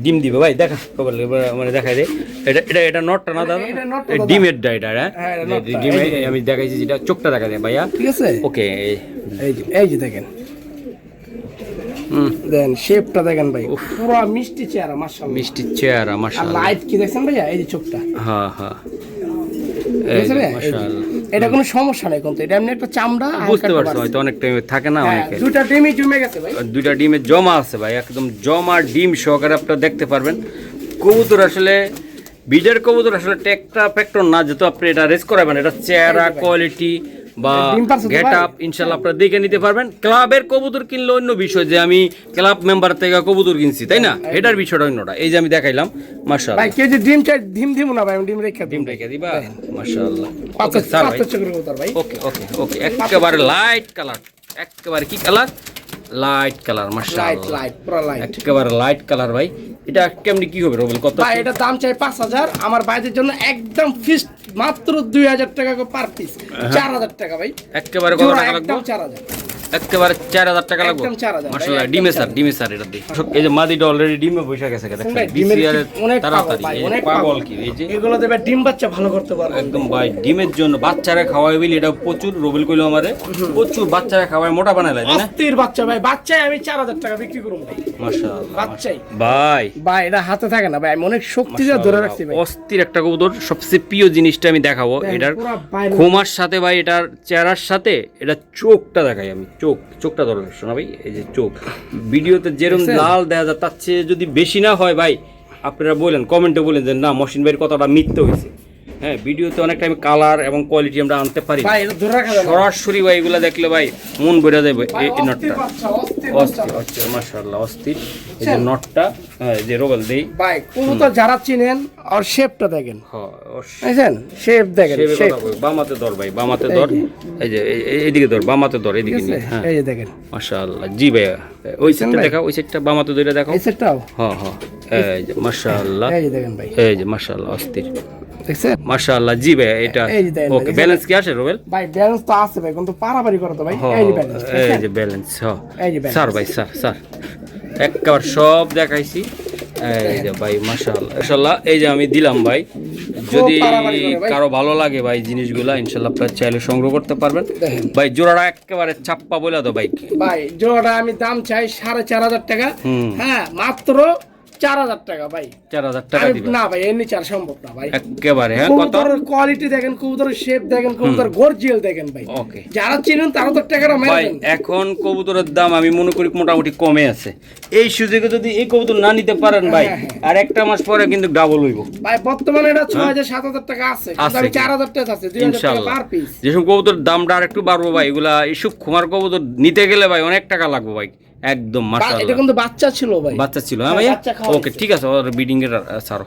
[SPEAKER 1] ডিম দিবে ভাই, দেখা রোবেল মানে দেখাই দে। এটা নটটা না দাদা,
[SPEAKER 2] এটা নটটা
[SPEAKER 1] এই
[SPEAKER 2] দাদা।
[SPEAKER 1] ডিমের ডাইটা।
[SPEAKER 2] হ্যাঁ, এটা নটটা।
[SPEAKER 1] ডিমে
[SPEAKER 2] এই যে।
[SPEAKER 1] আমি দেখাইছি যেটা চোখটা দেখা যায় ভাইয়া।
[SPEAKER 2] ঠিক আছে।
[SPEAKER 1] ওকে
[SPEAKER 2] এই যে দেখেন, দেন শেপটা দেখেন ভাই, পুরো মিষ্টি চেহারা মাশাআল্লাহ।
[SPEAKER 1] মিষ্টি চেহারা
[SPEAKER 2] আর
[SPEAKER 1] মাশাআল্লাহ।
[SPEAKER 2] লাইট কি দেখছেন ভাইয়া, এই যে চোখটা,
[SPEAKER 1] হ্যাঁ হ্যাঁ
[SPEAKER 2] ঠিক আছে ভাইয়া? এই যে।
[SPEAKER 1] মাশাআল্লাহ।
[SPEAKER 2] এটা কোনো সমস্যা নাই কিন্তু, এটা এমনি একটা চামড়া হালকা
[SPEAKER 1] বুঝতে
[SPEAKER 2] একটা
[SPEAKER 1] পারছো
[SPEAKER 2] বাড়ছে।
[SPEAKER 1] হয়তো অনেক টাইম থাকে না
[SPEAKER 2] হ্যাঁ,
[SPEAKER 1] অনেকে।
[SPEAKER 2] দুইটা ডিমই জমে গেছে ভাই।
[SPEAKER 1] দুইটা ডিমের জমা আছে ভাই, একদম জমা ডিম সহকারে আপনারা দেখতে পারবেন। কবুতর আসলে বিডের কবুতর আসলে টেকটা ফ্যাক্টর না, যেহেতু আপনি এটা রেস করাবেন, এটা চেহারা কোয়ালিটি বা
[SPEAKER 2] ডিম পারছে তো
[SPEAKER 1] গেট
[SPEAKER 2] ভাই?
[SPEAKER 1] আপ ইনশাল্লাহ আপনারা দেখে নিতে পারবেন। ক্লাবের কবুতর কিনলে অন্য বিষয়, যে আমি ক্লাব মেম্বার থেকে কবুতর কিনছি তাই না, এটার বিষয়টা অন্যটা। এই যে আমি দেখাইলাম মাশাআল্লাহ।
[SPEAKER 2] ভাই কেজি ডিম চাই, ডিম দিব না ভাই, আমি ডিম রেখে
[SPEAKER 1] ডিম
[SPEAKER 2] দিই।
[SPEAKER 1] রেখে দিবা মাশাআল্লাহ।
[SPEAKER 2] পাঁচটা
[SPEAKER 1] ওকে স্যার ভাই,
[SPEAKER 2] পাঁচটা চোখের কবুতর ভাই।
[SPEAKER 1] ওকে ওকে ওকে একেবারে লাইট কালার, একেবারে কি কালার? লাইট কালার
[SPEAKER 2] লাইট
[SPEAKER 1] মাশাআল্লাহ,
[SPEAKER 2] লাইট পুরো লাইট।
[SPEAKER 1] একেবারে লাইট কালার ভাই। এটা কেমনি কি হবে রোবেল, কত?
[SPEAKER 2] ভাই এটা দাম চাই 5000, আমার বাইদের জন্য একদম ফিক্সড মাত্র 2000 টাকা পার পিস, 4000 টাকা ভাই।
[SPEAKER 1] একেবারে কত
[SPEAKER 2] জোড়া
[SPEAKER 1] টাকা লাগবে?
[SPEAKER 2] একদম 4000।
[SPEAKER 1] একেবারে 4000 টাকা লাগবে
[SPEAKER 2] একদম 4000
[SPEAKER 1] মাশাআল্লাহ।
[SPEAKER 2] একদম
[SPEAKER 1] ডিমে স্যার এটা দিয়ে এই যে মাদিটা অলরেডি ডিমে বসে গেছে দেখেন
[SPEAKER 2] ভাই, ডিমের
[SPEAKER 1] বিসিআর
[SPEAKER 2] অনেক
[SPEAKER 1] তাড়াতাড়ি
[SPEAKER 2] পাগল ভাই,
[SPEAKER 1] এই
[SPEAKER 2] অনেক
[SPEAKER 1] পাগল
[SPEAKER 2] পাগল।
[SPEAKER 1] কি এই যে
[SPEAKER 2] এগুলো দেবে ডিম বাচ্চা ভালো করতে পারবে
[SPEAKER 1] একদম ভাই ডিমের জন্য বাচ্চারা খাওয়াই বলি এটা প্রচুর রবিল কইলো আমারে প্রচুর বাচ্চারা খাওয়ায় মোটা বানায় তাই না
[SPEAKER 2] অস্থির বাচ্চা ভাই, বাচ্চাই আমি 4000 টাকা বিক্রি করব ভাই,
[SPEAKER 1] মাশাআল্লাহ
[SPEAKER 2] বাচ্চাই
[SPEAKER 1] ভাই
[SPEAKER 2] ভাই। এটা হাতে থাকে না ভাই, আমি অনেক শক্তি দিয়ে ধরে রাখছি ভাই।
[SPEAKER 1] অস্থির একটা কবুতর। সবচেয়ে প্রিয় জিনিসটা আমি দেখাবো এটার
[SPEAKER 2] পুরা বাইরে
[SPEAKER 1] খোমার সাথে ভাই, এটার চেহারার সাথে এটা চোখটা দেখাই আমি। চোখটা ধরো শোনা ভাই, এই যে চোখ ভিডিওতে যেরকম
[SPEAKER 2] দেখছেন?
[SPEAKER 1] লাল দেখা যায় তার চেয়ে যদি বেশি না হয় ভাই আপনারা বলেন, কমেন্টে বলেন যে না মহসিন ভাইয়ের কথাটা মিথ্যে হয়েছে। হ্যাঁ, ভিডিওতে অনেক টাইম কালার এবং কোয়ালিটি আমরা আনতে পারি না।
[SPEAKER 2] ভাই, এটা ধরে রাখা যাবে না।
[SPEAKER 1] সরাসরি ভাই এগুলা দেখলে ভাই মন ভরে যাবে।
[SPEAKER 2] ভাই,
[SPEAKER 1] এই
[SPEAKER 2] অস্থির
[SPEAKER 1] নটটা
[SPEAKER 2] বাচ্চা, অস্থির বাচ্চা।
[SPEAKER 1] অস্থির অস্থির মাশাআল্লাহ অস্থির। এই যে নটটা, হ্যাঁ যে রোবেল দেই
[SPEAKER 2] ভাই কবুতর যারা চিনেন আর শেপটা দেখেন,
[SPEAKER 1] হ্যাঁ
[SPEAKER 2] বুঝছেন? শেপ দেখেন,
[SPEAKER 1] সেবে
[SPEAKER 2] শেপ
[SPEAKER 1] কথা কই, বামাতে ধর ভাই, বামাতে ধর, এই যে এইদিকে ধর, বামাতে ধর, এদিকে নিয়ে, হ্যাঁ
[SPEAKER 2] এই যে দেখেন
[SPEAKER 1] মাশাআল্লাহ। জি ভাইয়া ওই সাইডটা দেখাও, ওই সাইডটা বামাতে ধরে দেখাও।
[SPEAKER 2] এই সেটটাও,
[SPEAKER 1] হ্যাঁ হ্যাঁ, এই যে মাশাআল্লাহ,
[SPEAKER 2] এই যে দেখেন ভাই,
[SPEAKER 1] এই যে মাশাআল্লাহ অস্থির
[SPEAKER 2] দেখছেন
[SPEAKER 1] মাশাআল্লাহ। জি ভাইয়া এটা
[SPEAKER 2] এই যে দেখেন
[SPEAKER 1] ওকে।
[SPEAKER 2] ভাই,
[SPEAKER 1] ব্যালেন্স কি আসে রোবেল?
[SPEAKER 2] ভাই ব্যালেন্স তো আছে ভাই, কিন্তু পারাপারি করো তো ভাই।
[SPEAKER 1] হ্যাঁ,
[SPEAKER 2] এই যে ব্যালেন্স,
[SPEAKER 1] এই যে ব্যালেন্স, হ্যাঁ
[SPEAKER 2] এই যে balance।
[SPEAKER 1] স্যার ভাই, স্যার একবার সব দেখাইছি। এই যে ভাই মাশাআল্লাহ মাশাআল্লাহ। এই যে আমি দিলাম ভাই, যদি
[SPEAKER 2] পারাপারি করে ভাই।
[SPEAKER 1] কারো ভালো লাগে ভাই জিনিসগুলা ইনশাআল্লাহ আপনারা চাইলে সংগ্রহ করতে পারবেন।
[SPEAKER 2] দেখেন।
[SPEAKER 1] ভাই জোড়াটা একেবারে চাপ্পা বলে দাও ভাই।
[SPEAKER 2] ভাই জোড়াটা আমি দাম চাই 4500 টাকা। হ্যাঁ, মাত্র 4000 টাকা ভাই।
[SPEAKER 1] 4000 টাকা
[SPEAKER 2] আমি
[SPEAKER 1] দিবেন
[SPEAKER 2] না ভাই, এর নিচে আর সম্ভব না ভাই।
[SPEAKER 1] একেবারে। হ্যাঁ কত?
[SPEAKER 2] কবুতরের কোয়ালিটি দেখেন, কবুতরের শেপ দেখেন, কবুতর গর্জিয়াল দেখেন ভাই।
[SPEAKER 1] ওকে
[SPEAKER 2] যারা চিনেন তারা তো টাকাটা মেরে
[SPEAKER 1] ভাই
[SPEAKER 2] দেন।
[SPEAKER 1] এখন কবুতরের দাম আমি মনে করি মোটামুটি কমে আছে। এই সুযোগে যদি এই কবুতর না নিতে পারেন ভাই, আর একটা মাস পরে কিন্তু ডাবল হইব
[SPEAKER 2] ভাই বর্তমানে এটা 6000-7000 টাকা আছে, কিন্তু আমি 4000 টাকা আছে, 2000 টাকা
[SPEAKER 1] ইনশাআল্লাহ।
[SPEAKER 2] Per piece.
[SPEAKER 1] যেসব কবুতর দামটা আর একটু বাড়বো ভাই, এগুলা এইসব খুমার কবুতর নিতে গেলে ভাই অনেক টাকা লাগবে ভাই, একদম
[SPEAKER 2] এটা
[SPEAKER 1] মাশাআল্লাহ।
[SPEAKER 2] কিন্তু বাচ্চা ছিল ভাই,
[SPEAKER 1] বাচ্চা ছিল, হ্যাঁ
[SPEAKER 2] হ্যাঁ,
[SPEAKER 1] ভাইয়া
[SPEAKER 2] বাচ্চা খাওয়াইছে।
[SPEAKER 1] ওকে ঠিক আছে, ওর ব্রিডিং এর ছাড়ো।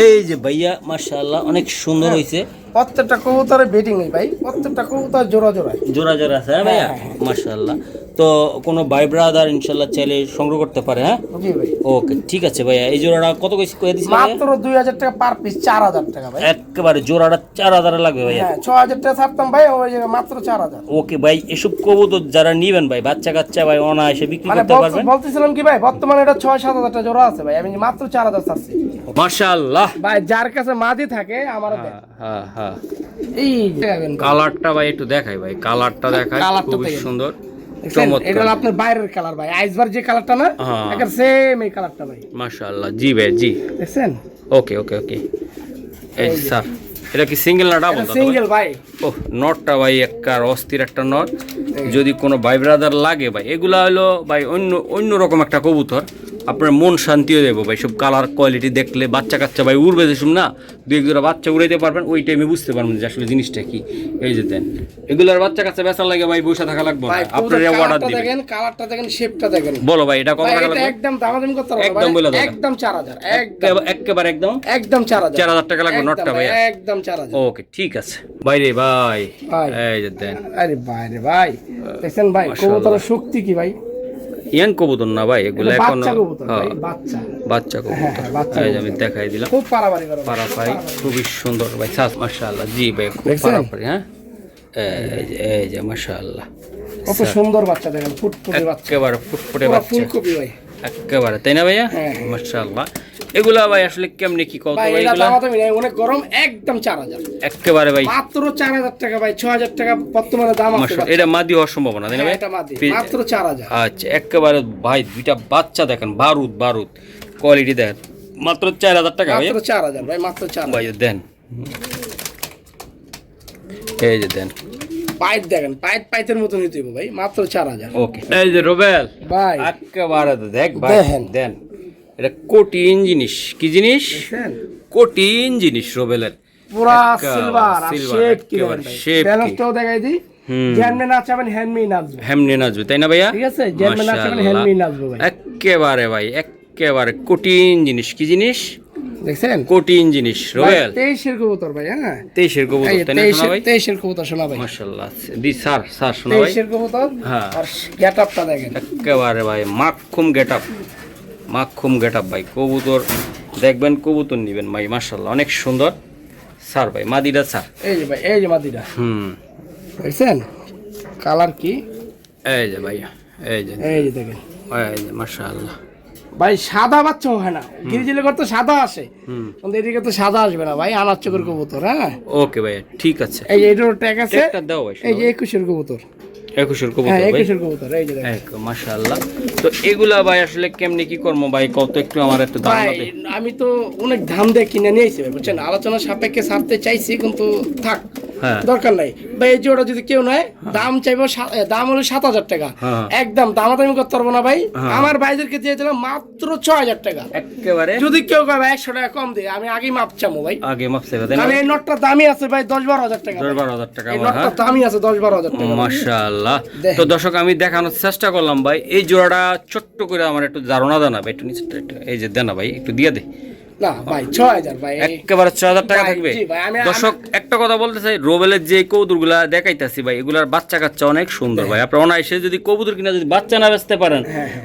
[SPEAKER 1] এই যে ভাইয়া মাশাআল্লাহ অনেক সুন্দর হইছে।
[SPEAKER 2] প্রত্যেকটা কবুতরের বেডিং নেই ভাই, প্রত্যেকটা কবুতর জোড়া জোড়া।
[SPEAKER 1] জোড়া জোড়া আছে, হ্যাঁ ভাইয়া মাশাআল্লাহ। তো কোনো ভাই ব্রাদার ইনশাআল্লাহ চাইলে সংগ্রহ করতে পারে। হ্যাঁ
[SPEAKER 2] জি ভাই,
[SPEAKER 1] ওকে ঠিক আছে ভাইয়া। এই জোড়াটা কত কইছি কই দিছিস
[SPEAKER 2] মাত্র 2000 টাকা পার পিস, 4000 টাকা ভাই।
[SPEAKER 1] একেবারে জোড়াটা 4000 লাগবে ভাইয়া।
[SPEAKER 2] হ্যাঁ, 6000 টাকা ছাড়তাম ভাই, ওই যে মাত্র 4000।
[SPEAKER 1] ওকে ভাই, এসব কবুতর যারা নিবেন ভাই, বাচ্চা কাচ্চা ভাই অনায়াসে বিক্রি
[SPEAKER 2] মানে
[SPEAKER 1] করতে পারবেন।
[SPEAKER 2] বলতেছিলাম কি ভাই, বর্তমানে এটা 6-7 হাজার টাকা জোড়া আছে ভাই, আমি মাত্র 4000 চাচ্ছি
[SPEAKER 1] মাশাআল্লাহ।
[SPEAKER 2] ভাই। যার কাছে মাদি থাকে আমার দেন।
[SPEAKER 1] হ্যাঁ হ্যাঁ,
[SPEAKER 2] এই দেখেন
[SPEAKER 1] কালারটা ভাই একটু দেখাই ভাই, কালারটা দেখাই,
[SPEAKER 2] কালারটা
[SPEAKER 1] খুবই
[SPEAKER 2] দেখেন।
[SPEAKER 1] সুন্দর
[SPEAKER 2] দেখছেন? এটা
[SPEAKER 1] চমৎকার।
[SPEAKER 2] হলো আপনার বাইরের কালার ভাই, আইসবার যে কালারটা না,
[SPEAKER 1] হ্যাঁ।
[SPEAKER 2] একটা সেম এই কালারটা ভাই,
[SPEAKER 1] মাশাআল্লাহ। জি ভাই জি,
[SPEAKER 2] দেখছেন?
[SPEAKER 1] ওকে ওকে ওকে। এই যে স্যার, এটা কি সিঙ্গেল না ডাবল?
[SPEAKER 2] সিঙ্গেল ভাই।
[SPEAKER 1] ওহ, নটটা ভাই একটা অস্থির একটা নট। যদি কোনো ভাই ব্রাদার লাগে ভাই, এগুলা হলো ভাই অন্য রকম একটা কবুতর, আপনার মন শান্তিও দেবো ভাই। সব কালার কোয়ালিটি দেখলে বাচ্চা কাচ্চা ভাই উড়বে, যেসব না দুই এক জোড়া বাচ্চা উড়াইতে পারবেন, ওই টাইমে বুঝতে পারবেন যে আসলে জিনিসটা কি। এই যে দেন, এগুলার বাচ্চা কাচ্চা বেচার লাগে ভাই বসে থাকা লাগবে না,
[SPEAKER 2] ভাই
[SPEAKER 1] আপনার অর্ডার
[SPEAKER 2] কালারটা
[SPEAKER 1] দিবেন।
[SPEAKER 2] দেখেন, কালারটা দেখেন, শেপটা দেখেন।
[SPEAKER 1] বলো ভাই এটা কত
[SPEAKER 2] ভাই
[SPEAKER 1] টাকা
[SPEAKER 2] এটা
[SPEAKER 1] লাগবে?
[SPEAKER 2] একদম দামাদামি করতে হবে
[SPEAKER 1] একদম বলে
[SPEAKER 2] ভাই,
[SPEAKER 1] দাও।
[SPEAKER 2] একদম 4000, একদম
[SPEAKER 1] একেবারে একদম
[SPEAKER 2] একদম 4000
[SPEAKER 1] 4000 টাকা লাগবে নটটা ভাই।
[SPEAKER 2] একদম 4000।
[SPEAKER 1] ওকে ঠিক আছে ভাই রে ভাই।
[SPEAKER 2] ভাই।
[SPEAKER 1] এই যে দেন,
[SPEAKER 2] আরে ভাই রে ভাই, দেখছেন ভাই
[SPEAKER 1] মাশাআল্লাহ।
[SPEAKER 2] কবুতরের শক্তি কি ভাই,
[SPEAKER 1] ইয়াং কবুতর না ভাই এগুলো,
[SPEAKER 2] এটা
[SPEAKER 1] এখন
[SPEAKER 2] বাচ্চা কবুতর ভাই,
[SPEAKER 1] হ্যাঁ,
[SPEAKER 2] বাচ্চা
[SPEAKER 1] বাচ্চা
[SPEAKER 2] হ্যাঁ,
[SPEAKER 1] কবুতর।
[SPEAKER 2] হ্যাঁ, বাচ্চা
[SPEAKER 1] এই যে
[SPEAKER 2] কবুতর।
[SPEAKER 1] আমি দেখাই দিলাম,
[SPEAKER 2] খুব পারাপারি করে ভাই।
[SPEAKER 1] পারাপারি খুবই সুন্দর ভাই, সাস মাশাআল্লাহ। জি ভাই খুব
[SPEAKER 2] দেখছেন?
[SPEAKER 1] পারাপারি। হ্যাঁ এই যে মাশাআল্লাহ,
[SPEAKER 2] কত সুন্দর বাচ্চা দেখেন, ফুটফুটে বাচ্চা,
[SPEAKER 1] একেবারে ফুটফুটে
[SPEAKER 2] পুরো
[SPEAKER 1] বাচ্চা,
[SPEAKER 2] ফুলকপি ভাই।
[SPEAKER 1] একেবারে, তাই না ভাইয়া?
[SPEAKER 2] হ্যাঁ।
[SPEAKER 1] মাশাআল্লাহ। এগুলা ভাই আসলে কেমনে কি কত
[SPEAKER 2] ভাই
[SPEAKER 1] ভাই
[SPEAKER 2] এটা
[SPEAKER 1] এগুলা?
[SPEAKER 2] দামাদামি নাই, অনেক গরম, একদম 4000,
[SPEAKER 1] একেবারে ভাই
[SPEAKER 2] মাত্র 4000 টাকা ভাই, 6000 টাকা বর্তমানে দাম আছে
[SPEAKER 1] মাশাআল্লাহ।
[SPEAKER 2] বাচ্চা।
[SPEAKER 1] এটা মাদি হওয়ার সম্ভাবনা, তাই না ভাই?
[SPEAKER 2] হ্যাঁ, এটা মাদি,
[SPEAKER 1] পি-
[SPEAKER 2] মাত্র 4000।
[SPEAKER 1] আচ্ছা একেবারে ভাই, দুইটা বাচ্চা দেখেন, বারুদ কোয়ালিটি দেখেন, মাত্র 4000 টাকা ভাই।
[SPEAKER 2] মাত্র 4000 ভাই, মাত্র 4000।
[SPEAKER 1] ভাই দেন, এই যে দেন,
[SPEAKER 2] পাইপ দেখেন, পাইতের মতো নিতে হবে ভাই, মাত্র 4000
[SPEAKER 1] ওকে। এই যে রোবেল
[SPEAKER 2] ভাই,
[SPEAKER 1] একেবারে দেখ ভাই,
[SPEAKER 2] দেখেন।
[SPEAKER 1] দেন, এটা কঠিন জিনিস। কি জিনিস?
[SPEAKER 2] দেখছেন?
[SPEAKER 1] কঠিন জিনিস রোবেলের,
[SPEAKER 2] পুরা
[SPEAKER 1] একেবারে
[SPEAKER 2] সিলভার আর
[SPEAKER 1] silver,
[SPEAKER 2] শেপ কি
[SPEAKER 1] একেবারে
[SPEAKER 2] দেখেন ভাই,
[SPEAKER 1] shape কি।
[SPEAKER 2] ব্যালেন্সটাও দেখাই দিই, জ্যানমে নাচাবেন হ্যান্ডমি নাচবে,
[SPEAKER 1] হেমনে নাচবে, তাই না ভাইয়া?
[SPEAKER 2] ঠিক আছে? জ্যানমে নাচাবেন
[SPEAKER 1] মাশাআল্লাহ।
[SPEAKER 2] হ্যান্ডমি নাচবে ভাই,
[SPEAKER 1] একেবারে ভাই, একেবারে কঠিন জিনিস। কি জিনিস?
[SPEAKER 2] দেখছেন?
[SPEAKER 1] কঠিন জিনিস
[SPEAKER 2] ভাই
[SPEAKER 1] রোবেল।
[SPEAKER 2] 23 কবুতর ভাই, হ্যাঁ
[SPEAKER 1] 23 কবুতর,
[SPEAKER 2] এই যে
[SPEAKER 1] তাই না শোনা ভাই?
[SPEAKER 2] 23 কবুতর শোনা ভাই,
[SPEAKER 1] মাশাআল্লাহ। দি স্যার শোনা ভাই,
[SPEAKER 2] 23 কবুতর।
[SPEAKER 1] হ্যাঁ।
[SPEAKER 2] আর গেটআপটা দেখেন,
[SPEAKER 1] একেবারে ভাই মাখুম গেটআপ ভাই। কবুতর দেখবেন, কবুতর নিবেন ভাই, মাশাআল্লাহ অনেক সুন্দর। স্যার ভাই মাদিটা স্যার,
[SPEAKER 2] এই যে ভাই, এই যে মাদিটা
[SPEAKER 1] হুম
[SPEAKER 2] দেখছেন? কালার কি
[SPEAKER 1] এই যে ভাইয়া, এই যে
[SPEAKER 2] দেখেন,
[SPEAKER 1] এই যে মাশাআল্লাহ
[SPEAKER 2] ভাই সাদা বাচ্চা হয় না, গিরিজিলে করতে সাদা আসে, কিন্তু এদিকে তো সাদা আসবে না ভাই, আনার চোখের কবুতর। হ্যাঁ
[SPEAKER 1] ওকে ভাইয়া, ঠিক আছে।
[SPEAKER 2] এই যে এটার ট্যাগ আছে,
[SPEAKER 1] একটা দাও ভাই,
[SPEAKER 2] এই যে 21-এর কবুতর,
[SPEAKER 1] 21-এর কবুতর
[SPEAKER 2] হ্যাঁ
[SPEAKER 1] ভাই,
[SPEAKER 2] 21-এর কবুতর, এই যে দেখেন।
[SPEAKER 1] মাশাআল্লাহ। তো এগুলা ভাই আসলে কেমনি কি করবো ভাই, কত একটু আমার একটু দাম
[SPEAKER 2] ভাই
[SPEAKER 1] দে।
[SPEAKER 2] আমি তো অনেক দাম দিয়ে কিনে নিয়ে এসেছি ভাই, বুঝছেন, আলোচনা সাপেক্ষে ছাড়তে চাইছি, কিন্তু থাক,
[SPEAKER 1] হ্যাঁ
[SPEAKER 2] দরকার নাই ভাই। এই জোড়া যদি কেউ নেয়, দাম চাইবো দাম হলো 7,000 টাকা,
[SPEAKER 1] হ্যাঁ।
[SPEAKER 2] একদম দামাদামি করতে পারবো না ভাই। আমার ভাইদেরকে দিয়েছিলাম মাত্র 6,000 টাকা।
[SPEAKER 1] একেবারে
[SPEAKER 2] যদি কেউ কয় ভাই 100 টাকা কম দিয়ে, আমি আগেই মাপ চামো ভাই,
[SPEAKER 1] আগে মাপ চাইবা তাই না?
[SPEAKER 2] কারণ এই নটটা দামি আছে ভাই 10-12 হাজার টাকা,
[SPEAKER 1] 10-12 টাকা
[SPEAKER 2] এই
[SPEAKER 1] আমার,
[SPEAKER 2] নটটা
[SPEAKER 1] হ্যাঁ
[SPEAKER 2] দামি আছে 10-12 হাজার টাকা।
[SPEAKER 1] মাশাআল্লাহ।
[SPEAKER 2] দেখেন।
[SPEAKER 1] তো দর্শক আমি দেখানোর চেষ্টা করলাম ভাই, এই জোড়াটা ছোট্ট করে আমার একটু ধারণা দেনা ভাই, একটু নিচে এই যে দেনা ভাই, একটু দিয়ে দে।
[SPEAKER 2] না ভাই 6,000 ভাই,
[SPEAKER 1] একেবারে 6,000 টাকা
[SPEAKER 2] ভাই,
[SPEAKER 1] থাকবে।
[SPEAKER 2] জি ভাই,
[SPEAKER 1] দর্শক একটা কথা বলতে চাই, রোবেলের যে কবুতরগুলা দেখাইতাছি ভাই, এগুলার বাচ্চা কাচ্চা অনেক সুন্দর ভাই। আপনারা অনায়াসে যদি কবুতর কিনা যদি বাচ্চা না বেচতে পারেন,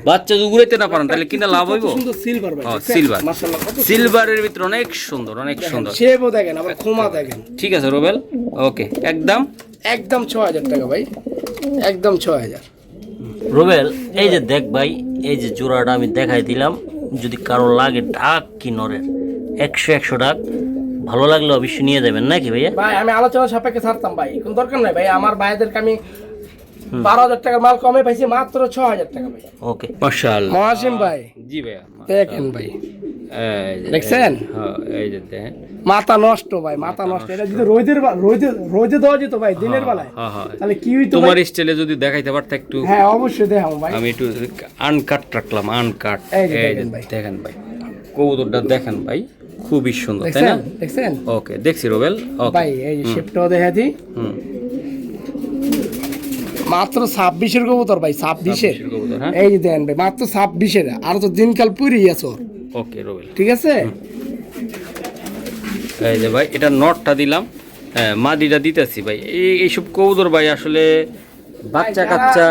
[SPEAKER 1] বাচ্চা যদি উড়াইতে না পারেন, তাহলে কিনা লাভ হইব।
[SPEAKER 2] সুন্দর সিলভার ভাই,
[SPEAKER 1] সিলভার,
[SPEAKER 2] মাশাআল্লাহ, কত
[SPEAKER 1] সিলভারের ভিতরে অনেক সুন্দর, অনেক সুন্দর।
[SPEAKER 2] শেপও দেখেন, আবার খোমা দেখেন।
[SPEAKER 1] ঠিক আছে রোবেল, ওকে, একদম
[SPEAKER 2] একদম 6,000 টাকা ভাই, একদম 6,000।
[SPEAKER 3] রুবেল, এই যে দেখ ভাই, এই যে জোড়াটা আমি দেখাই দিলাম, যদি কারো লাগে ডাক কি নরের 100 ডাক, ভালো লাগলে অবশ্যই নিয়ে যাবেন নাকি ভাইয়া?
[SPEAKER 2] ভাই আমি আলোচনা সাপেক্ষে ছাড়তাম ভাই, কোন দরকার নাই ভাই, আমার ভাইদেরকে আমি 12,000 টাকার মাল কমে পাইছি, মাত্র 6,000 টাকা ভাই।
[SPEAKER 3] ওকে,
[SPEAKER 1] মাশাআল্লাহ।
[SPEAKER 2] মহাসিম ভাই
[SPEAKER 1] জি ভাইয়া,
[SPEAKER 2] দেখেন ভাই,
[SPEAKER 1] এই যে
[SPEAKER 2] দেখছেন?
[SPEAKER 1] হ্যাঁ, এই যে দেখেন,
[SPEAKER 2] মাথা নষ্ট ভাই, মাথা নষ্ট। এটা যদি রোদে দেওয়া যেত ভাই দিনের বেলায়,
[SPEAKER 1] হ্যাঁ হ্যাঁ,
[SPEAKER 2] তাহলে কি হইতো
[SPEAKER 1] তোমার
[SPEAKER 2] ভাই?
[SPEAKER 1] স্টাইলে যদি দেখাইতে পারতে একটু,
[SPEAKER 2] হ্যাঁ অবশ্যই দেখাবো ভাই।
[SPEAKER 1] আমি একটু আনকাট রাখলাম, আনকাট।
[SPEAKER 2] এই যে
[SPEAKER 1] এই যে
[SPEAKER 2] দেখেন ভাই।
[SPEAKER 1] দেখেন ভাই, কবুতরটা দেখেন ভাই, খুবই সুন্দর তাই না?
[SPEAKER 2] দেখছেন দেখছেন
[SPEAKER 1] ওকে, দেখছি রোবেল, ওকে।
[SPEAKER 2] ভাই, এই যে শেপটাও দেখা দিই,
[SPEAKER 1] হুম,
[SPEAKER 2] মাত্র 26-এর কবুতর ভাই, 26-এর।
[SPEAKER 1] কবুতর, হ্যাঁ
[SPEAKER 2] এই যে দেন ভাই, মাত্র 26-এর, আর তো দিনকাল পুরি আছে ওর,
[SPEAKER 1] ওকে রোবেল।
[SPEAKER 2] ঠিক আছে?
[SPEAKER 1] এই যে ভাই, এটা নটটা দিলাম, হ্যাঁ মাদিটা দিতেছি ভাই। এইসব কবুতর ভাই আসলে বাচ্চা কাচ্চা